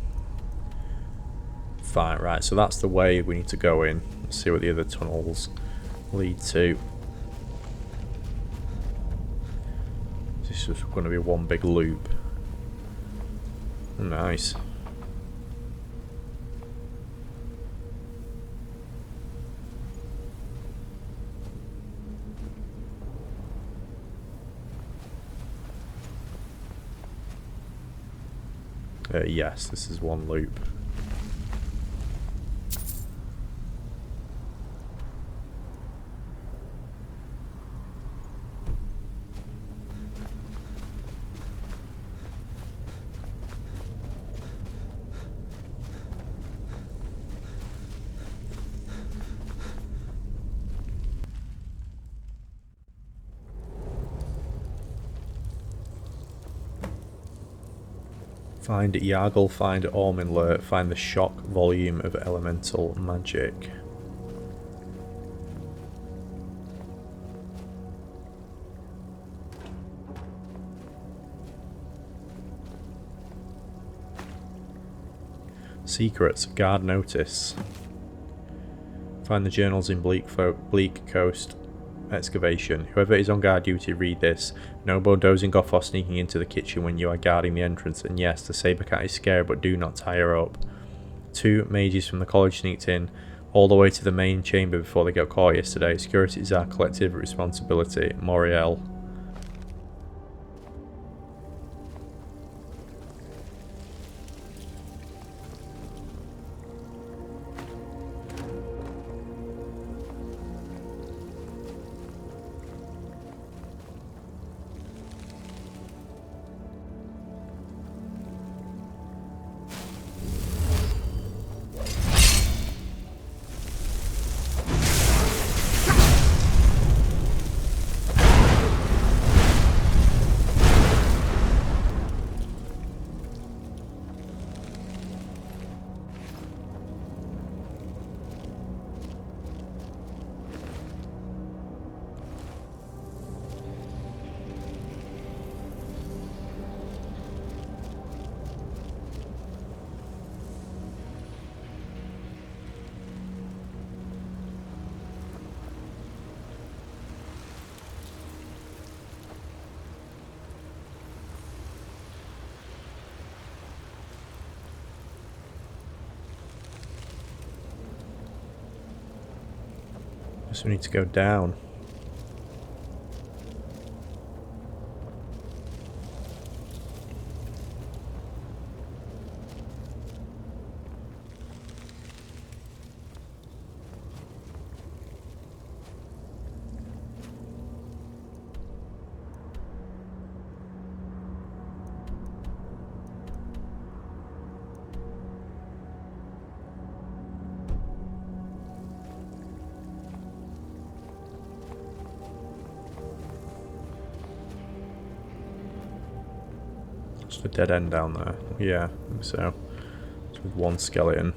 Fine, right, so that's the way we need to go in. Let's see what the other tunnels lead to. This is going to be one big loop. Nice. Yes, this is one loop. Find Yargul, find Orminlur, find the shock volume of elemental magic. Secrets, guard notice. Find the journals in Bleakcoast Excavation. Whoever is on guard duty, read this. No more dozing off or sneaking into the kitchen when you are guarding the entrance. And yes, the saber cat is scary, but do not tie her up. 2 mages from the college sneaked in all the way to the main chamber before they got caught yesterday. Security is our collective responsibility. Moriel. Guess we need to go down. Just a dead end down there. Yeah, I think so. Just with one skeleton.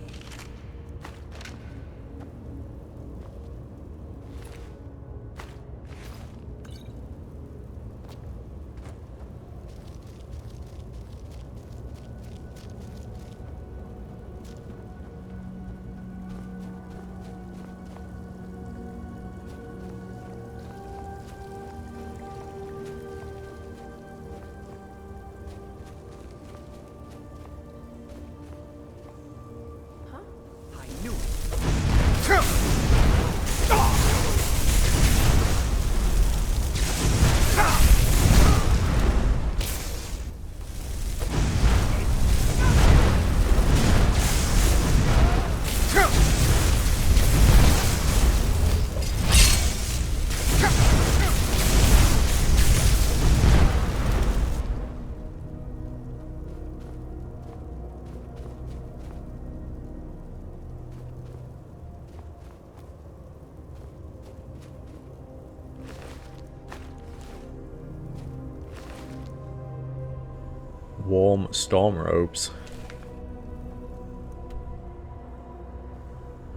Warm storm robes.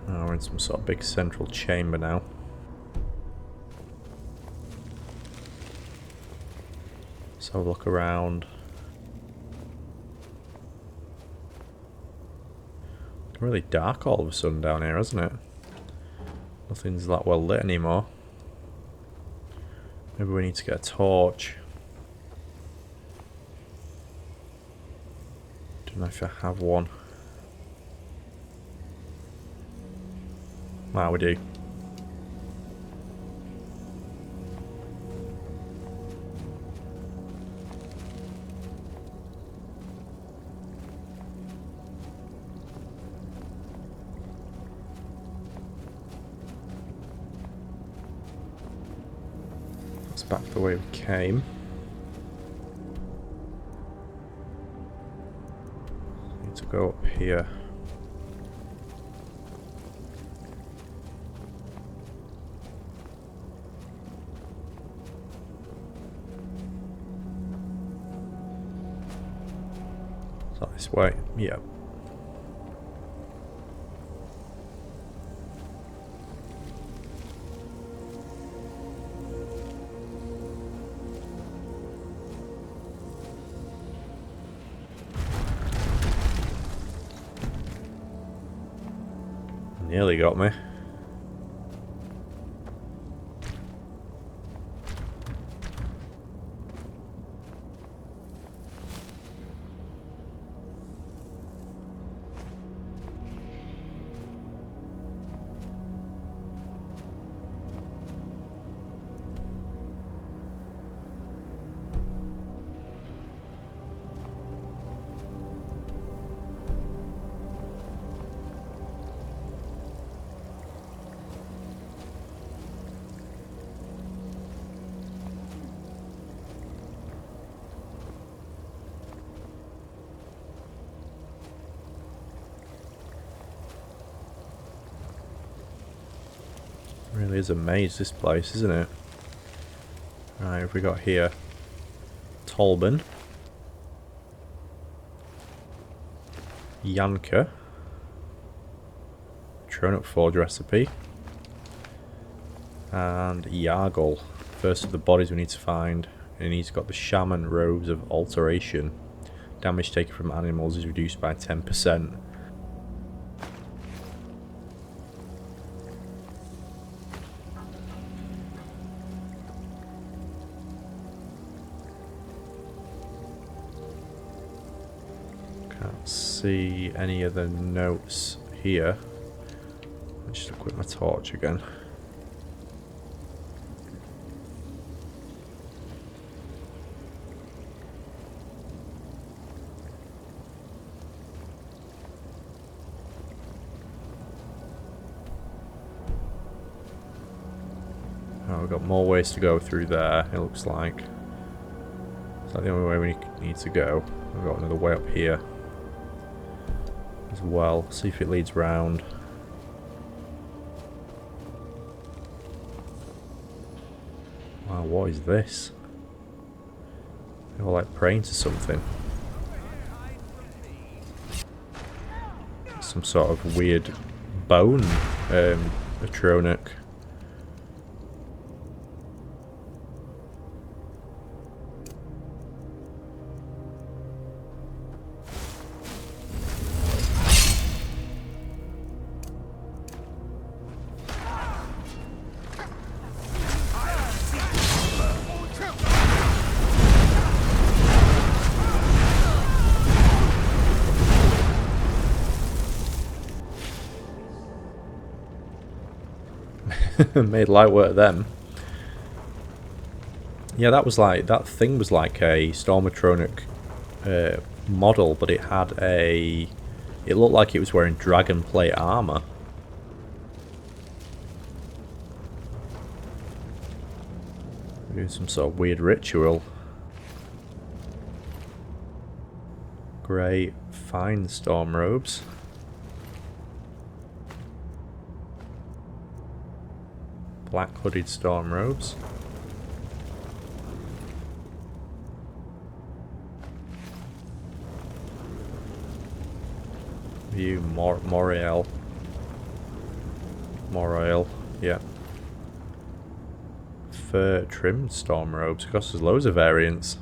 Oh, we're in some sort of big central chamber now. Let's have a look around. Really dark all of a sudden down here, isn't it? Nothing's that well lit anymore. Maybe we need to get a torch. Don't know if I have one. Ah, we do. It's back the way we came. Need to go up here. Is that this way? Yeah. Nearly got me. Really is a maze, this place, isn't it? Right, have we got here? Tolben. Yanka. Tronut Forge recipe. And Yargul. First of the bodies we need to find. And he's got the Shaman Robes of Alteration. Damage taken from animals is reduced by 10%. See any other notes here. I'll just equip my torch again. Oh, we've got more ways to go through there, it looks like. Is that the only way we need to go? We've got another way up here as well. See if it leads round. Wow, what is this? They're all like praying to something. some sort of weird bone Atronic. Made light work of them. Yeah, that thing was like a Stormatronic model, but it had it looked like it was wearing dragon plate armor. Doing some sort of weird ritual. Grey fine storm robes. Black hooded storm robes. View Moriel, yeah. Fur trimmed storm robes. Of course, there's loads of variants.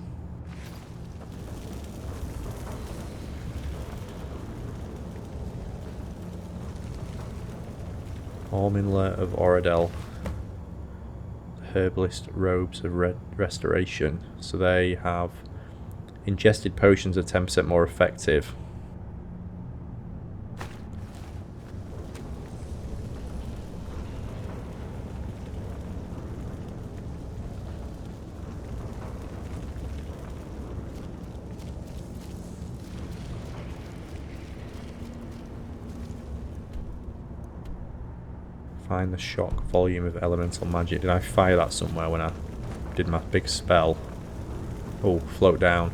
Orminlur of Oradel. Herbalist robes of restoration. So they have ingested potions are 10% more effective. Find the shock volume of elemental magic. Did I fire that somewhere when I did my big spell? Oh, float down.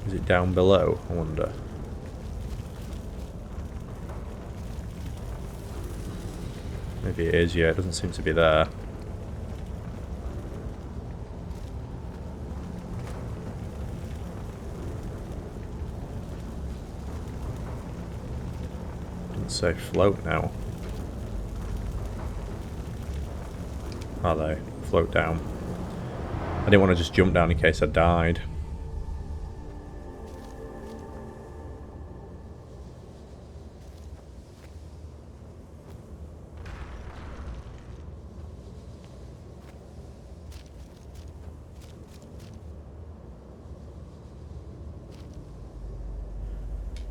Is it down below? I wonder. Maybe it is, yeah. It doesn't seem to be there. Say float now. Are they? Float down. I didn't want to just jump down in case I died.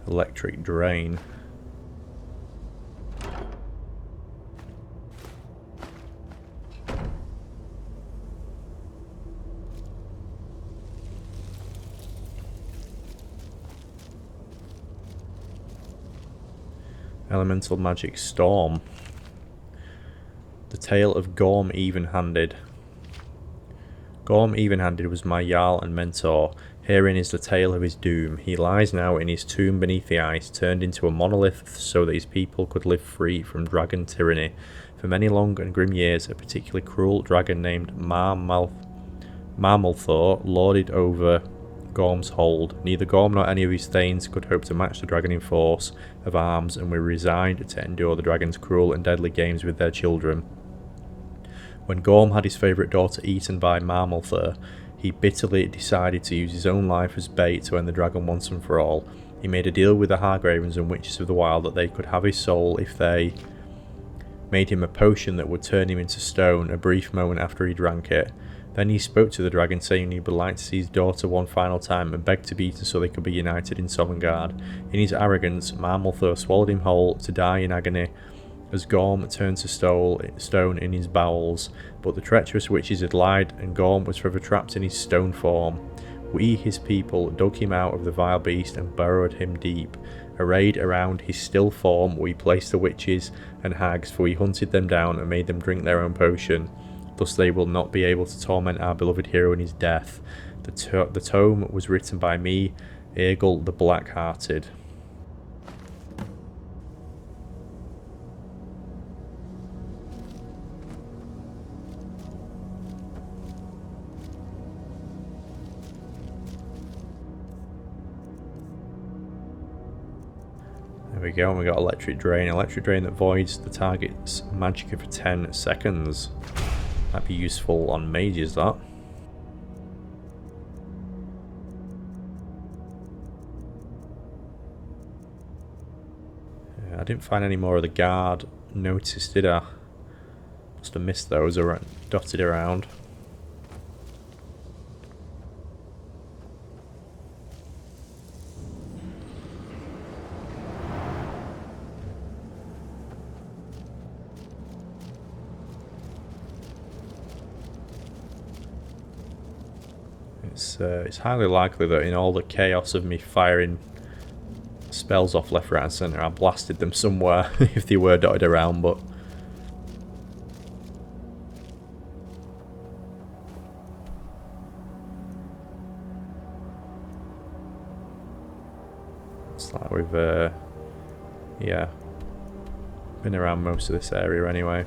Electric drain. Elemental magic storm. The tale of Gorm Evenhanded. Gorm Evenhanded was my Jarl and mentor. Herein is the tale of his doom. He lies now in his tomb beneath the ice, turned into a monolith so that his people could live free from dragon tyranny. For many long and grim years, a particularly cruel dragon named Marmalthor lorded over Gorm's hold. Neither Gorm nor any of his thanes could hope to match the dragon in force of arms, and were resigned to endure the dragon's cruel and deadly games with their children. When Gorm had his favourite daughter eaten by Marmalthor, he bitterly decided to use his own life as bait to end the dragon once and for all. He made a deal with the Hargravens and Witches of the Wild that they could have his soul if they made him a potion that would turn him into stone a brief moment after he drank it. Then he spoke to the dragon, saying he would like to see his daughter one final time, and begged to be eaten so they could be united in Sovngarde. In his arrogance, Marmalthor swallowed him whole, to die in agony, as Gorm turned to stone in his bowels. But the treacherous witches had lied, and Gorm was forever trapped in his stone form. We, his people, dug him out of the vile beast and burrowed him deep. Arrayed around his still form, we placed the witches and hags, for we hunted them down and made them drink their own potion. Thus they will not be able to torment our beloved hero in his death. The tome was written by me, Yargul the Black-Hearted. There we go, and we got Electric Drain. Electric Drain that voids the target's magicka for 10 seconds. That'd be useful on mages, that. Yeah, I didn't find any more of the guard notice, did I? Must have missed those or dotted around. It's highly likely that in all the chaos of me firing spells off left, right and centre, I blasted them somewhere if they were dotted around, but it's like we've yeah, been around most of this area anyway.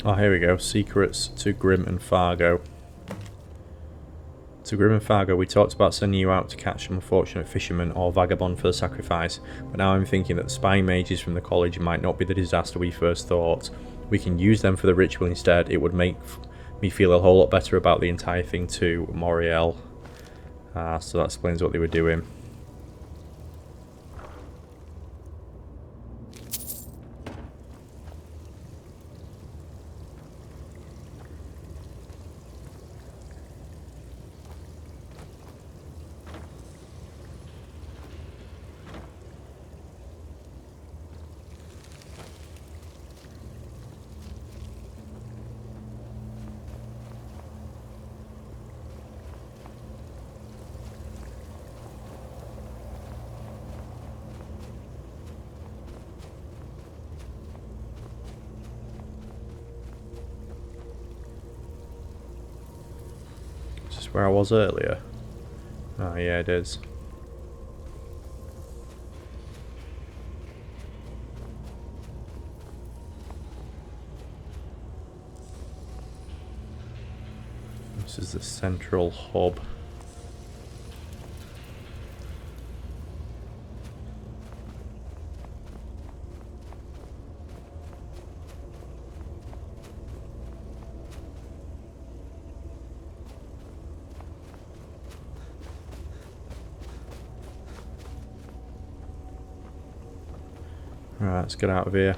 Oh, here we go. Secrets to Grim and Fargo. To Grim and Fargo, we talked about sending you out to catch some unfortunate fisherman or vagabond for the sacrifice, but now I'm thinking that the spying mages from the college might not be the disaster we first thought. We can use them for the ritual instead. It would make me feel a whole lot better about the entire thing too. Moriel. So that explains what they were doing. Where I was earlier. Oh yeah, it is. This is the central hub. Right, let's get out of here.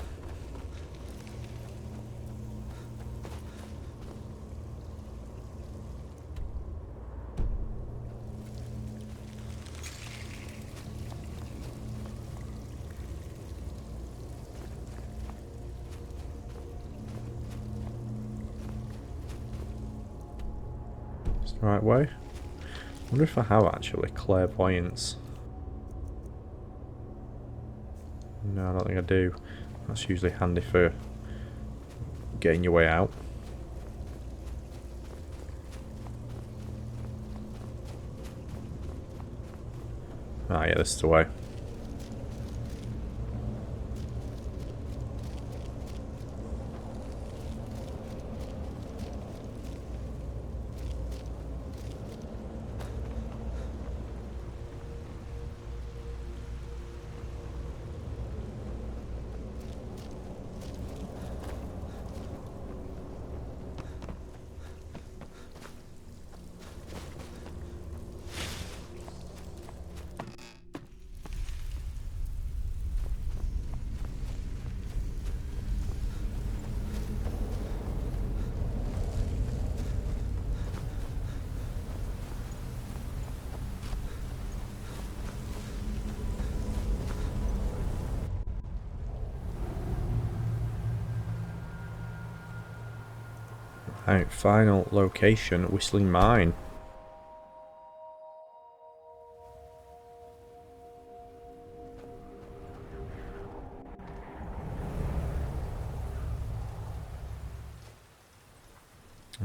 It's the right way. I wonder if I have actually clairvoyance. No, I don't think I do. That's usually handy for getting your way out. Ah, yeah, this is the way. Right, final location, Whistling Mine.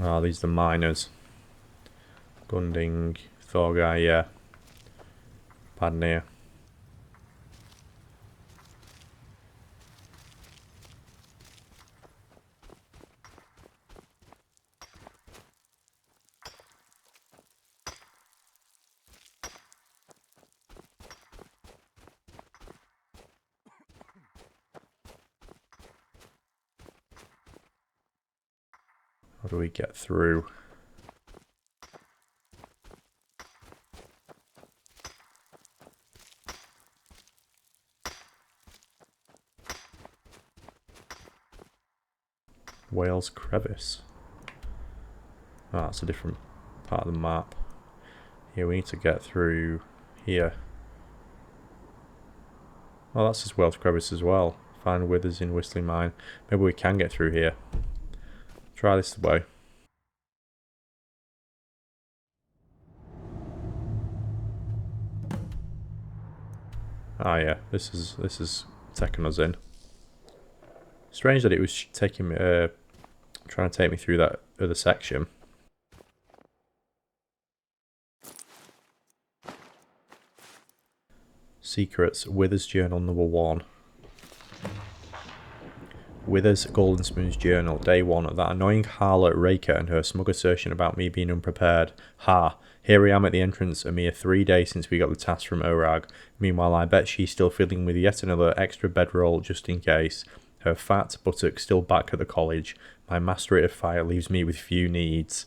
Ah, these are the miners. Gunding, Thorgai, yeah. Padnir. How do we get through? Wales Crevice. Oh, that's a different part of the map. Here we need to get through here. Oh, that's just Wales Crevice as well. Find withers in Whistling Mine. Maybe we can get through here. Try this way. Ah, yeah, this is taking us in. Strange that it was taking me, trying to take me through that other section. Secrets, Withers Journal number 1. Withers Goldenspoon's journal, day 1. That annoying harlot Reykja and her smug assertion about me being unprepared. Ha! Here I am at the entrance, a mere 3 days since we got the task from Urag. Meanwhile, I bet she's still fiddling with yet another extra bedroll just in case. Her fat buttock still back at the college. My mastery of fire leaves me with few needs.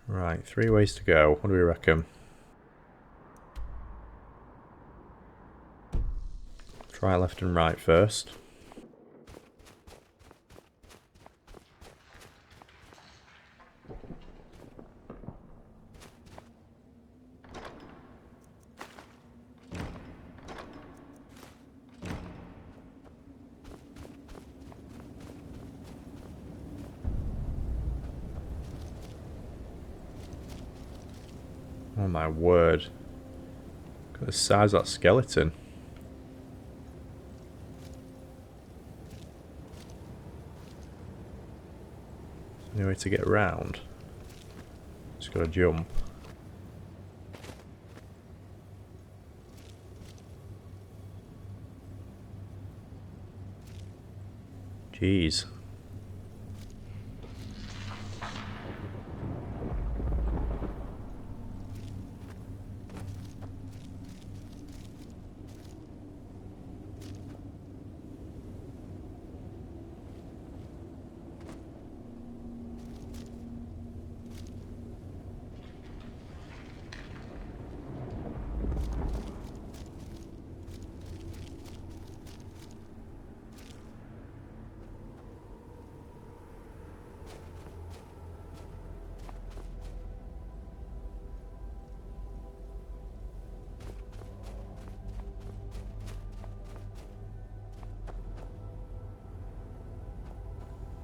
Right, 3 ways to go. What do we reckon? Try left and right first. Oh my word. Look at the size of that skeleton. Any way to get around? Just gotta jump. Jeez.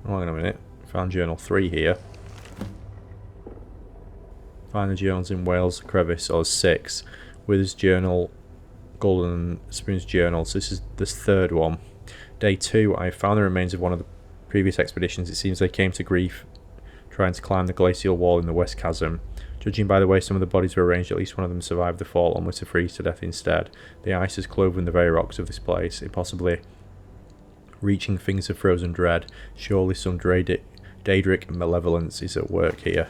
Oh, hang on a minute. Found journal 3 here. Find the journals in Wales Crevice, or 6. Withers journal, Goldenspoon's journal. So this is the 3rd one. Day 2, I found the remains of one of the previous expeditions. It seems they came to grief trying to climb the glacial wall in the West Chasm. Judging by the way some of the bodies were arranged, at least one of them survived the fall, only to freeze to death instead. The ice has cloven the very rocks of this place, impossibly reaching fingers of frozen dread. Surely some Daedric malevolence is at work here.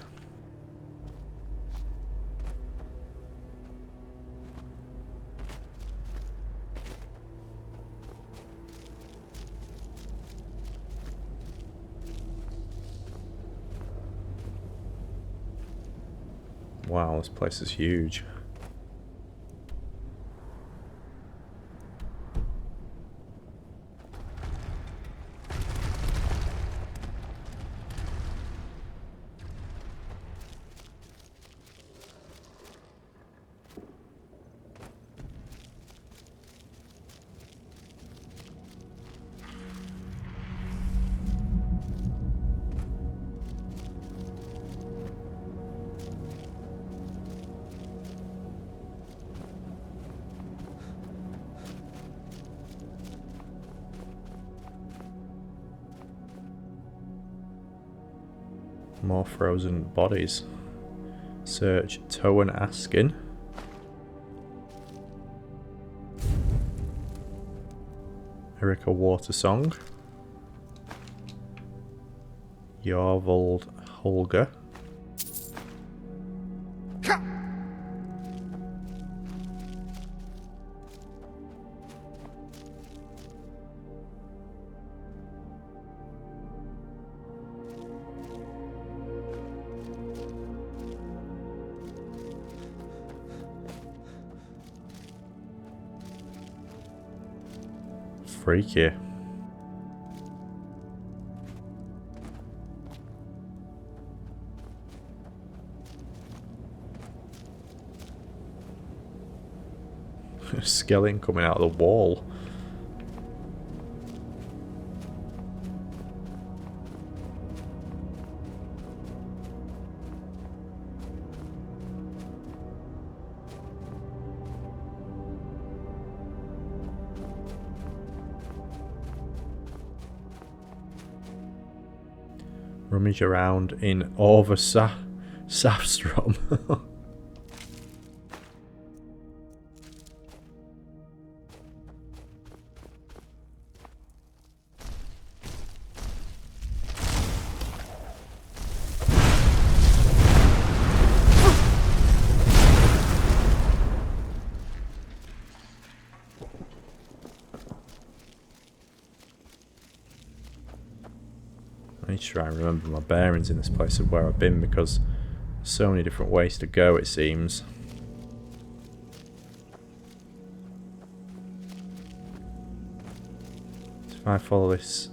Wow, this place is huge. More frozen bodies. Search To and Askin. Erika Water Song. Yarvold Holger. Freaky. Skeleton coming out of the wall. Rummage around in Orva Safstrom. I need to try and remember my bearings in this place of where I've been, because there's so many different ways to go, it seems. So if I follow this...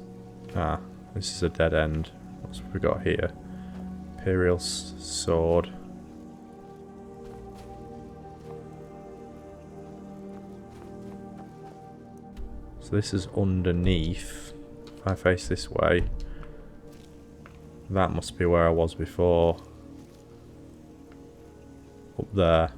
Ah, this is a dead end. What's we got here? Imperial Sword. So this is underneath. If I face this way... That must be where I was before. Up there.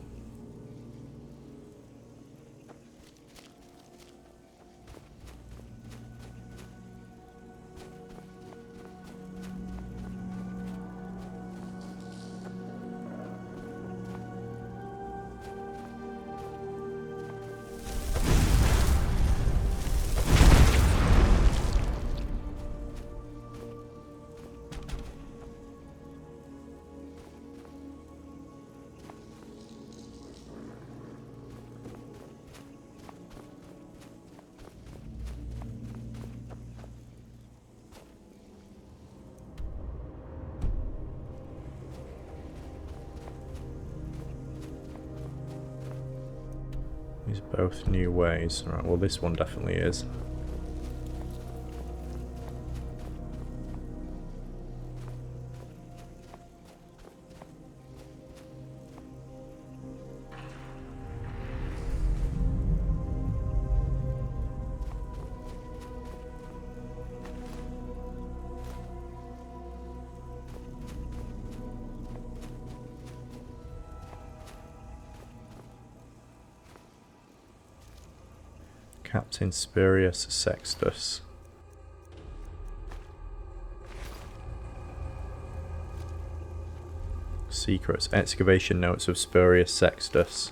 These are both new ways. Right, well this one definitely is. Captain Spurius Sextus. Secrets. Excavation notes of Spurius Sextus.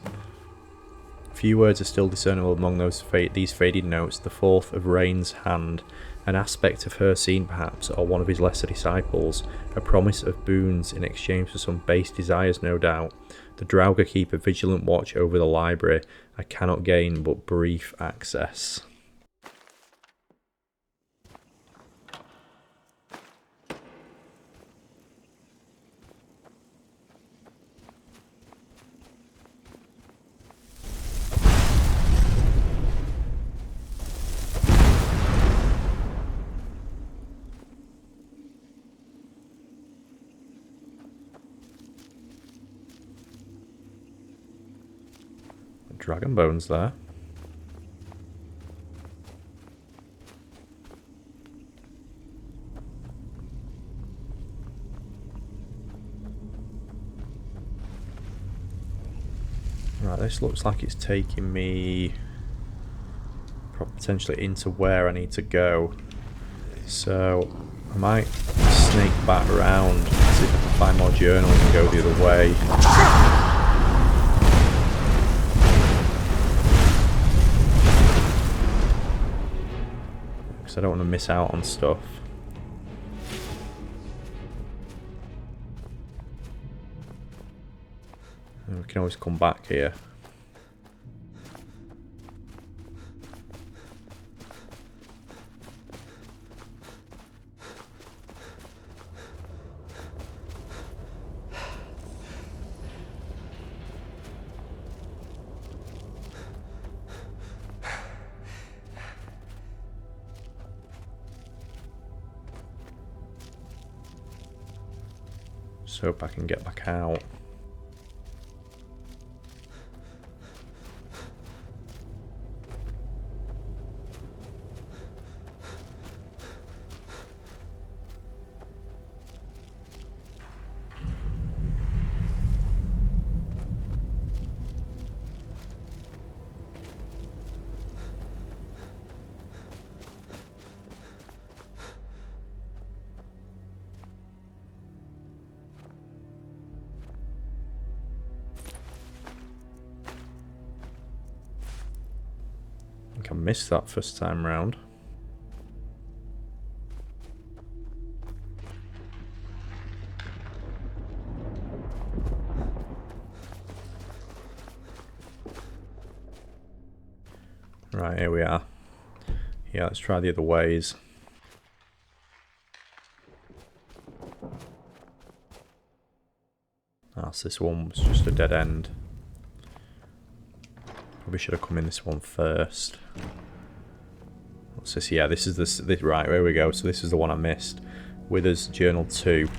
Few words are still discernible among these faded notes. The fourth of Rain's hand. An aspect of her seen perhaps, or one of his lesser disciples. A promise of boons in exchange for some base desires, no doubt. The Draugr keep a vigilant watch over the library. I cannot gain but brief access. Dragon bones there. Right, this looks like it's taking me potentially into where I need to go. So I might snake back around, see if I can find more journals and go the other way. Because I don't want to miss out on stuff. And we can always come back here. So hope I can get back out. I missed that first time round. Right, here we are. Yeah, let's try the other ways. Ah, so this one was just a dead end. Probably should have come in this one first. What's this? Yeah, this is this. Right, there we go. So this is the one I missed. Withers Journal 2.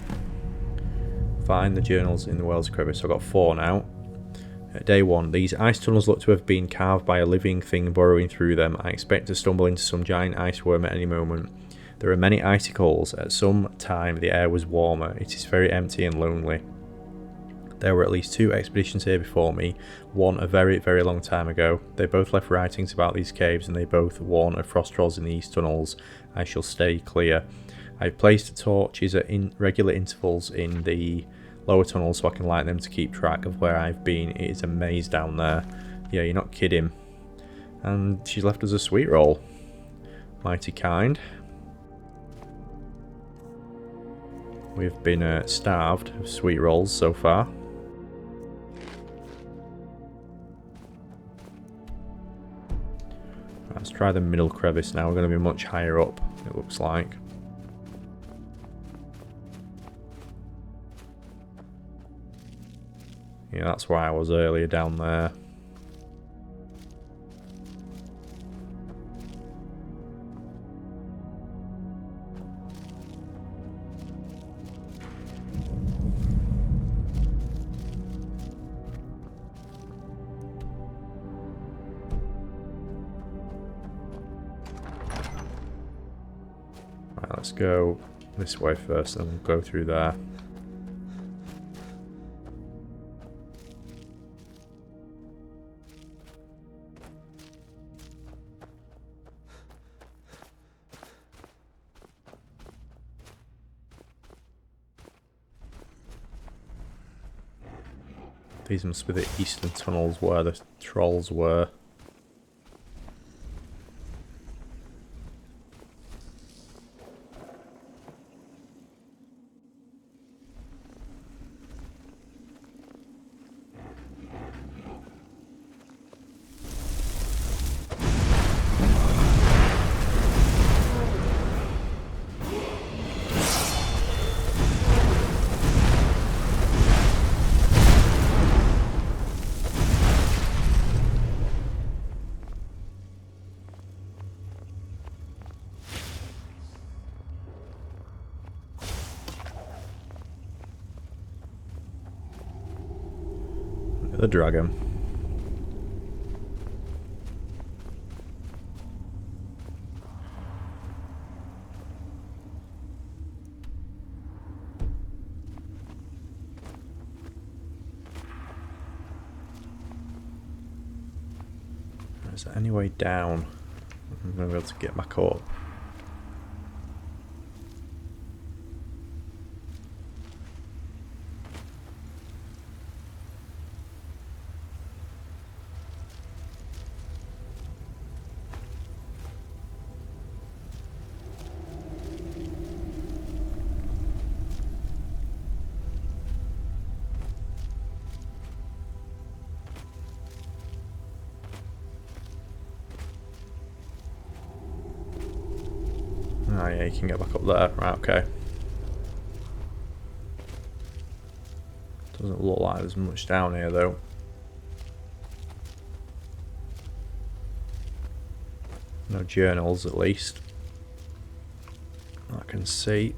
Find the journals in the world's crevice. So I've got 4 now. Day 1. These ice tunnels look to have been carved by a living thing burrowing through them. I expect to stumble into some giant ice worm at any moment. There are many icicles. At some time the air was warmer. It is very empty and lonely. There were at least 2 expeditions here before me, one a very, very long time ago. They both left writings about these caves and they both warn of frost trolls in these tunnels. I shall stay clear. I've placed torches at regular intervals in the lower tunnels so I can light them to keep track of where I've been. It is a maze down there. Yeah, you're not kidding. And she's left us a sweet roll. Mighty kind. We've been starved of sweet rolls so far. Let's try the middle crevice now. We're going to be much higher up, it looks like. Yeah, that's where I was earlier, down there. Right, let's go this way first, and we'll go through there. These must be the eastern tunnels where the trolls were. The dragon. Is there any way down? I'm going to be able to get back up. Oh yeah, you can get back up there. Right, okay. Doesn't look like there's much down here though. No journals at least. I can see.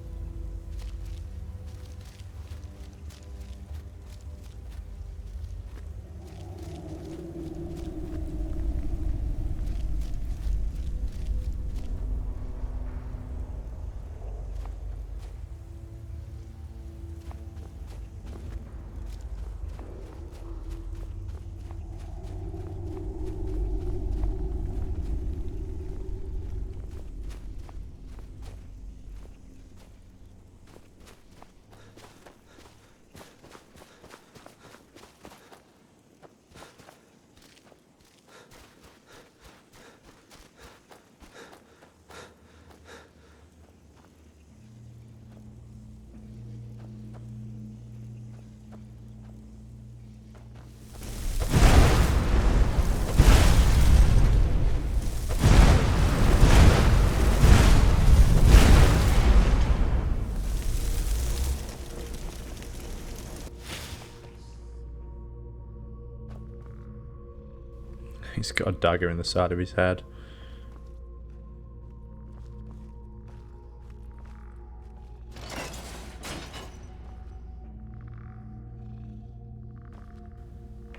He's got a dagger in the side of his head.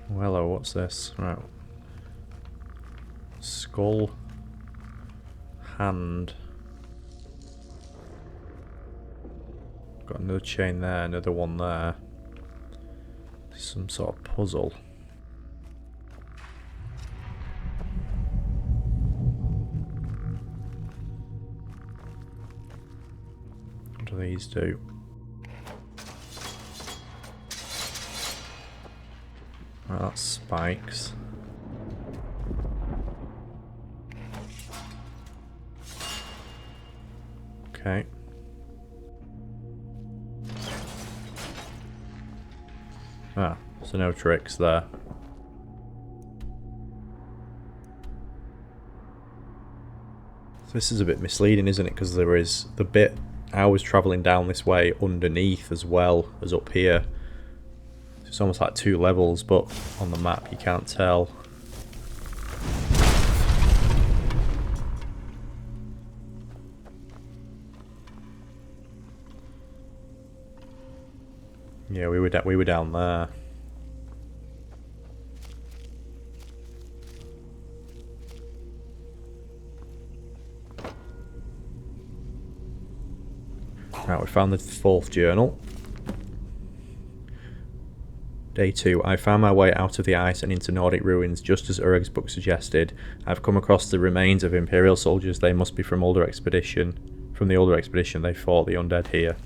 Oh, hello, what's this? Right. Skull. Hand. Got another chain there, another one there. Some sort of puzzle. What do these do? Well, that's spikes. Okay. Ah, so no tricks there. So this is a bit misleading, isn't it? Because there is the bit I was travelling down this way underneath as well as up here. It's almost like two levels, but on the map you can't tell. Yeah, we were down there. Right, we found the fourth journal. Day 2. I found my way out of the ice and into Nordic ruins, just as Urag's book suggested. I've come across the remains of Imperial soldiers. They must be from the older expedition. They fought the undead here.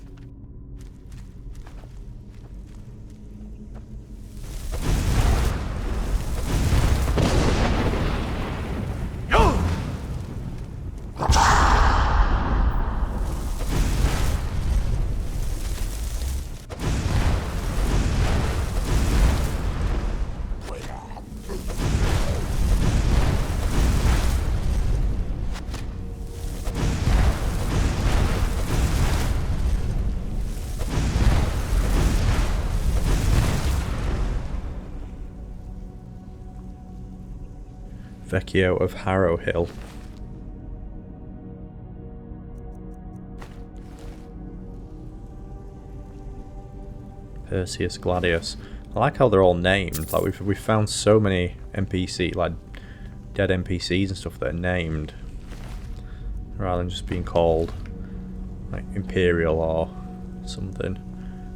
Vecchio of Harrow Hill. Perseus Gladius. I like how they're all named. Like we've found so many NPC, like dead NPCs and stuff that are named, rather than just being called like Imperial or something.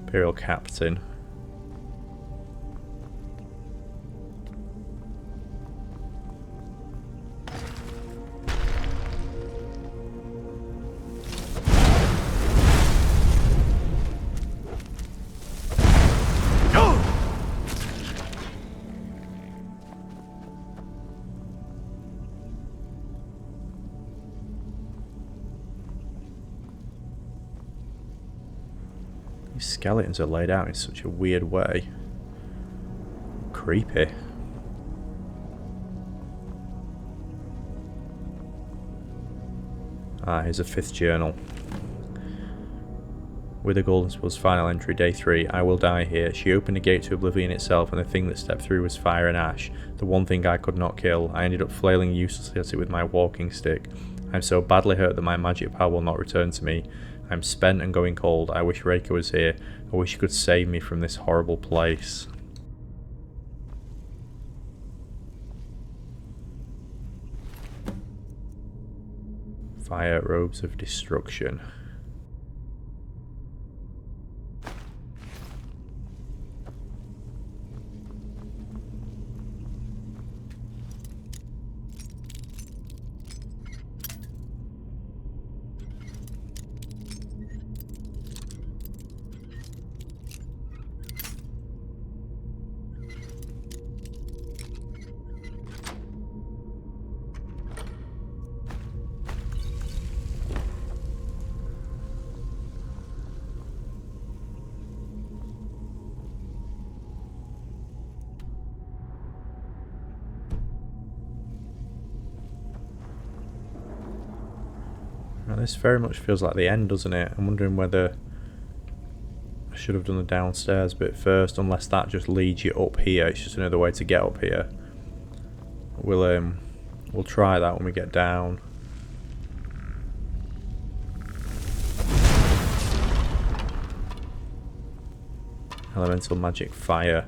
Imperial Captain. Skeletons are laid out in such a weird way. Creepy. Ah, here's a 5th journal. With the Goldenspoon's final entry, day 3, I will die here. She opened a gate to oblivion itself, and the thing that stepped through was fire and ash. The one thing I could not kill. I ended up flailing uselessly at it with my walking stick. I am so badly hurt that my magic power will not return to me. I am spent and going cold. I wish Reykja was here. I wish he could save me from this horrible place. Fire robes of destruction. Now, this very much feels like the end, doesn't it? I'm wondering whether I should have done the downstairs bit first, unless that just leads you up here. It's just another way to get up here. We'll try that when we get down. Elemental magic fire.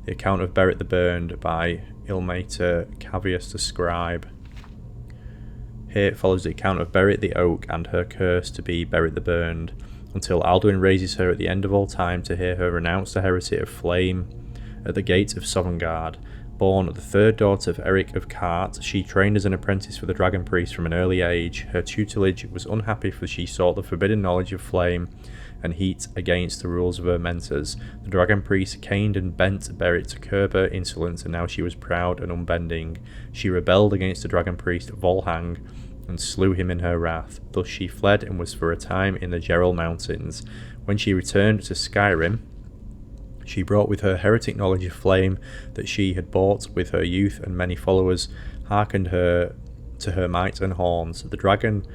The account of Berit the Burned by Ilmater Cavius the Scribe. Here it follows the account of Berit the Oak and her curse to be Berit the Burned, until Alduin raises her at the end of all time to hear her renounce the heresy of flame. At the gates of Sovngarde, born the 3rd daughter of Eric of Cart, she trained as an apprentice for the Dragon Priest from an early age. Her tutelage was unhappy, for she sought the forbidden knowledge of flame and heat against the rules of her mentors. The Dragon Priest caned and bent Berit to curb her insolence, and now she was proud and unbending. She rebelled against the Dragon Priest Volhang and slew him in her wrath. Thus she fled and was for a time in the Jarl Mountains. When she returned to Skyrim, she brought with her heretic knowledge of flame that she had bought with her youth, and many followers hearkened her to her might and horns. The dragon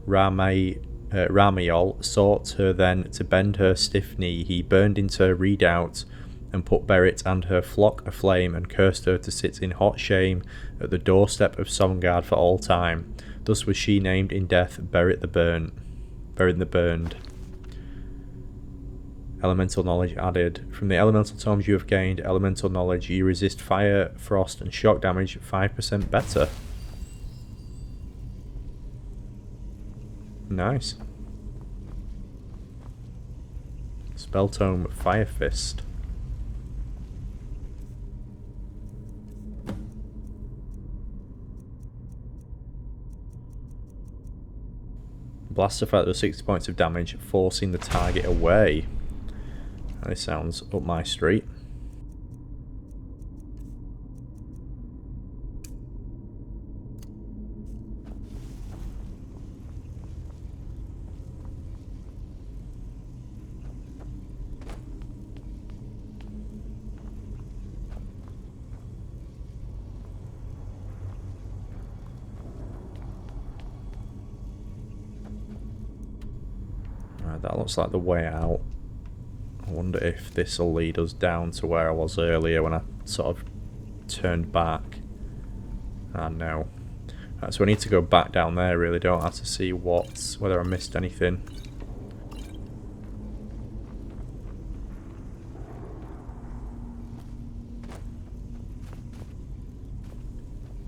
Ramiel sought her then to bend her stiff knee. He burned into Redoubt and put Berit and her flock aflame, and cursed her to sit in hot shame at the doorstep of Sovngarde for all time. Thus was she named in death Berit the Burned. Elemental knowledge added. From the elemental tomes you have gained elemental knowledge, you resist fire, frost and shock damage 5% better. Nice. Spell tome Fire Fist. Blast effect does 60 points of damage, forcing the target away. This sounds up my street. Right, that looks like the way out. I wonder if this will lead us down to where I was earlier when I sort of turned back. Ah, no. Right, so we need to go back down there, really, don't I, to see whether I missed anything.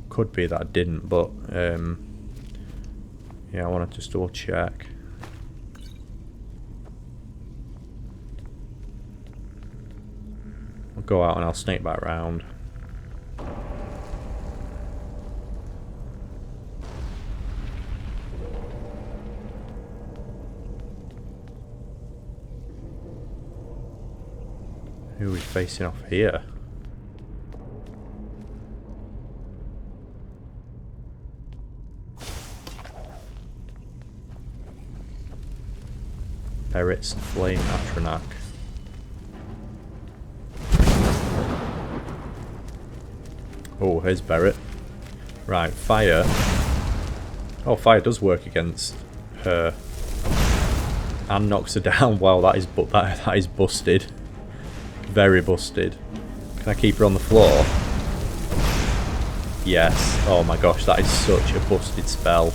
Could be that I didn't, but yeah, I want to just double check. I'll go out and I'll sneak back round. Who are we facing off here? Berit's Flame Atronach. Oh, here's Berit. Right, fire. Oh, fire does work against her. And knocks her down. Wow, that is busted. Very busted. Can I keep her on the floor? Yes. Oh my gosh, that is such a busted spell.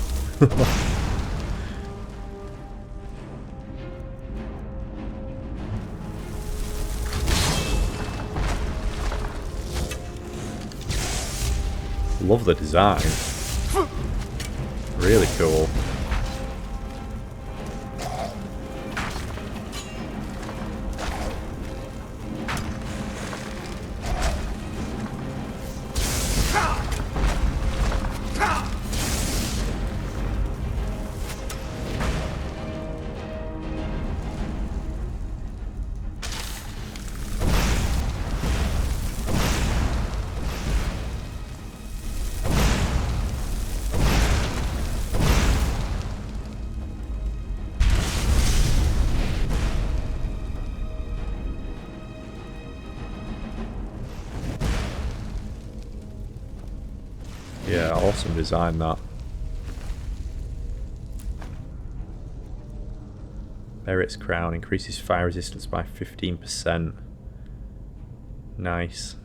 Love the design. Really cool. Yeah, awesome design that. Berit's crown increases fire resistance by 15%. Nice.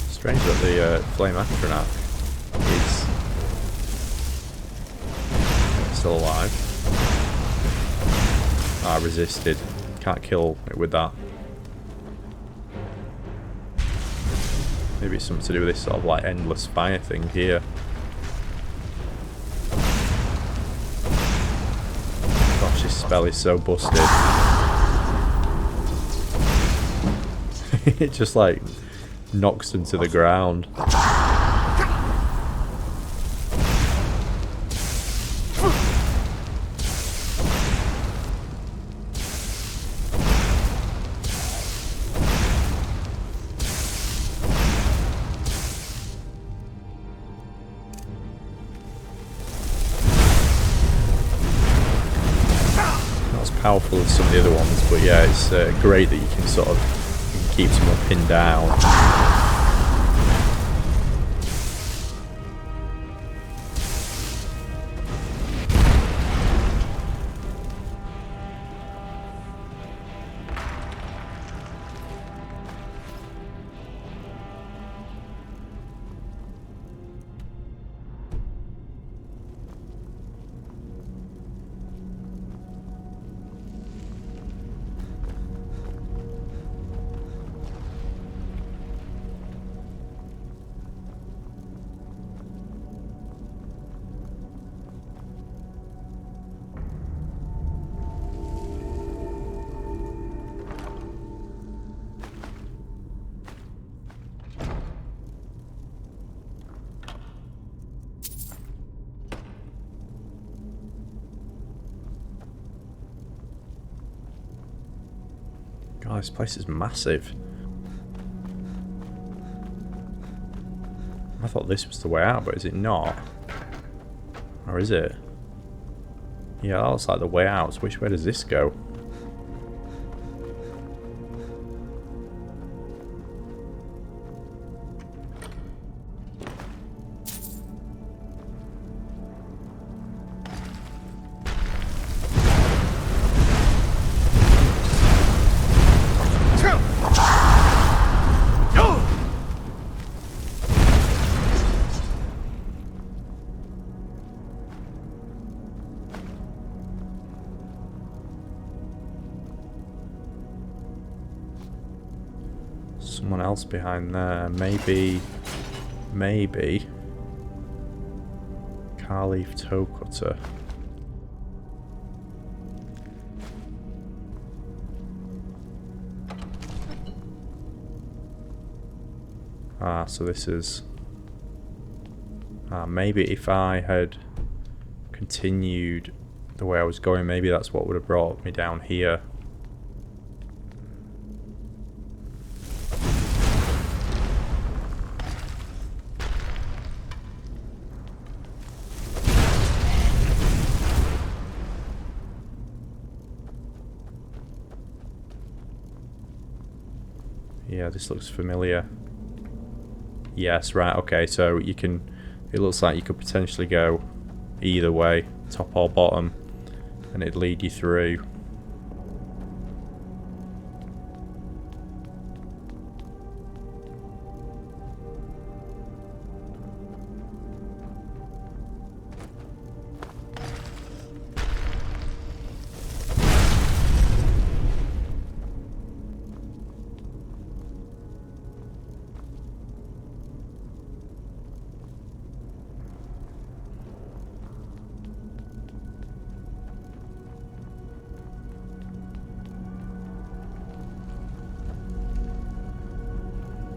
Strange that the Flame Atronach is still alive. Ah, resisted. Can't kill it with that. Maybe it's something to do with this sort of like endless fire thing here. Gosh, this spell is so busted. It just like knocks them to the ground. Powerful as some of the other ones, but yeah, it's great that you can sort of keep someone pinned down. God, this place is massive. I thought this was the way out, but is it not? Or is it? Yeah, that looks like the way out. So which way does this go? Someone else behind there. Maybe Carleaf Toe Cutter. Ah, so this is... maybe if I had continued the way I was going, maybe that's what would have brought me down here. Yeah, this looks familiar. Yes, right, okay, so you can... It looks like you could potentially go either way, top or bottom, and it'd lead you through.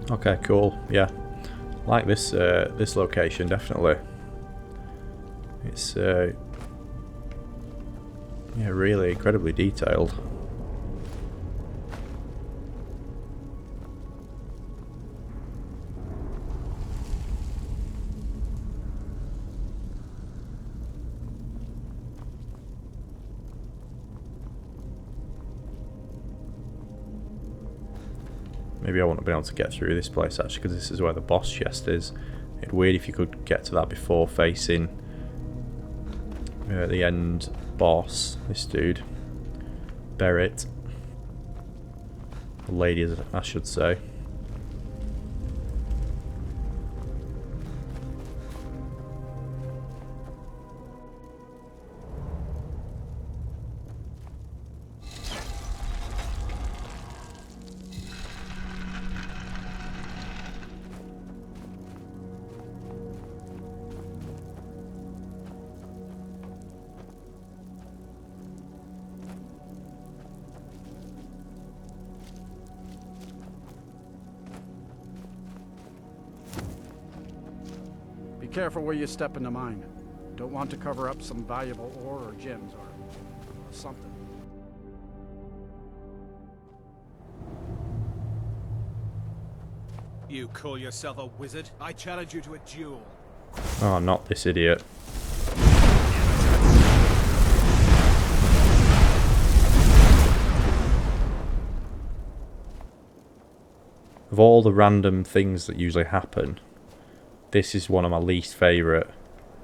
Okay, cool. Yeah, like this this location definitely. It's yeah, really incredibly detailed. Maybe I wouldn't have been able to get through this place actually, because this is where the boss chest is. It'd be weird if you could get to that before facing the end boss, this dude. Berit. The lady, I should say. Be careful where you step in the mine. Don't want to cover up some valuable ore or gems or something. You call yourself a wizard? I challenge you to a duel. Oh, not this idiot. Of all the random things that usually happen, this is one of my least favourite.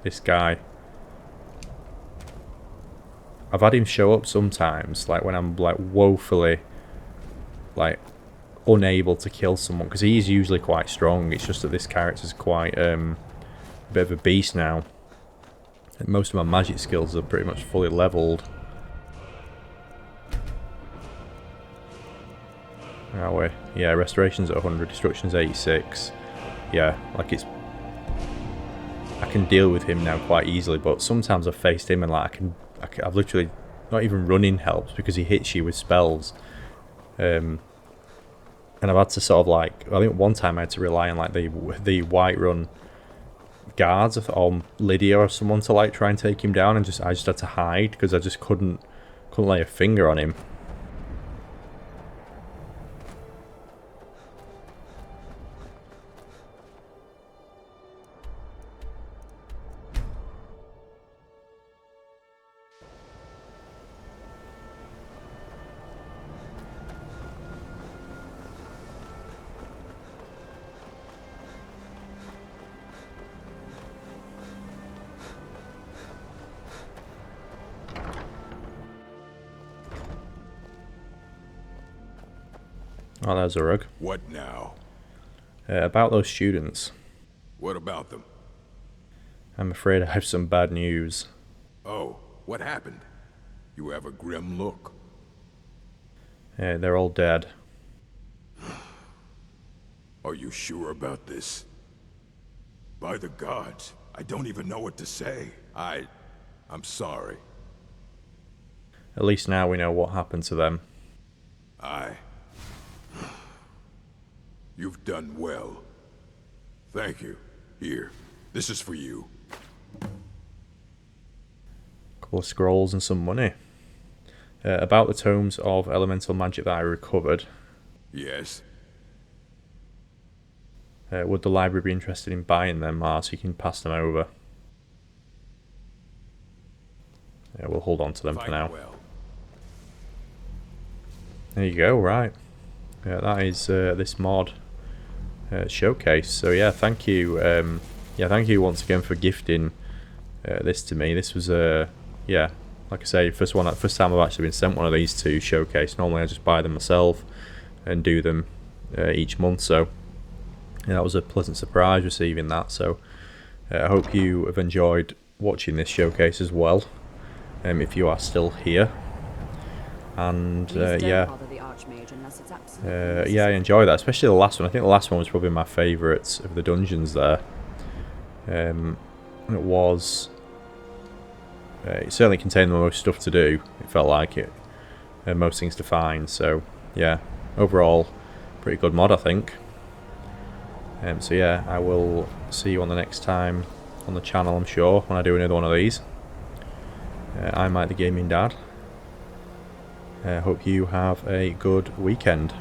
This guy. I've had him show up sometimes, like when I'm like woefully like unable to kill someone, because he's usually quite strong. It's just that this character's quite a bit of a beast now. And most of my magic skills are pretty much fully leveled. Where are we? Yeah, restoration's at 100, destruction's 86. Yeah, like it's... I can deal with him now quite easily, but sometimes I've faced him and like I've literally... Not even running helps because he hits you with spells. And I've had to sort of like... I think one time I had to rely on like the Whiterun guards or Lydia or someone to like try and take him down, and I just had to hide because I just couldn't lay a finger on him. Oh, there's Urag. What now? About those students. What about them? I'm afraid I have some bad news. Oh, what happened? You have a grim look. They're all dead. Are you sure about this? By the gods, I don't even know what to say. I'm sorry. At least now we know what happened to them. You've done well. Thank you. Here, this is for you. Couple of scrolls and some money. About the tomes of elemental magic that I recovered. Yes. Would the library be interested in buying them, so you can pass them over? Yeah, we'll hold on to them for now. Well. There you go, right. that is this mod showcase. So yeah, thank you. Thank you once again for gifting this to me. This was yeah, like I say, first time I've actually been sent one of these to showcase. Normally I just buy them myself and do them each month. So yeah, that was a pleasant surprise receiving that. So I hope you have enjoyed watching this showcase as well. If you are still here, and yeah, I enjoy that, especially the last one. I think the last one was probably my favourite of the dungeons there. It was. It certainly contained the most stuff to do. It felt like it, and most things to find. So yeah, overall, pretty good mod, I think. So yeah, I will see you on the next time on the channel, I'm sure, when I do another one of these. I'm Mike the Gaming Dad. Hope you have a good weekend.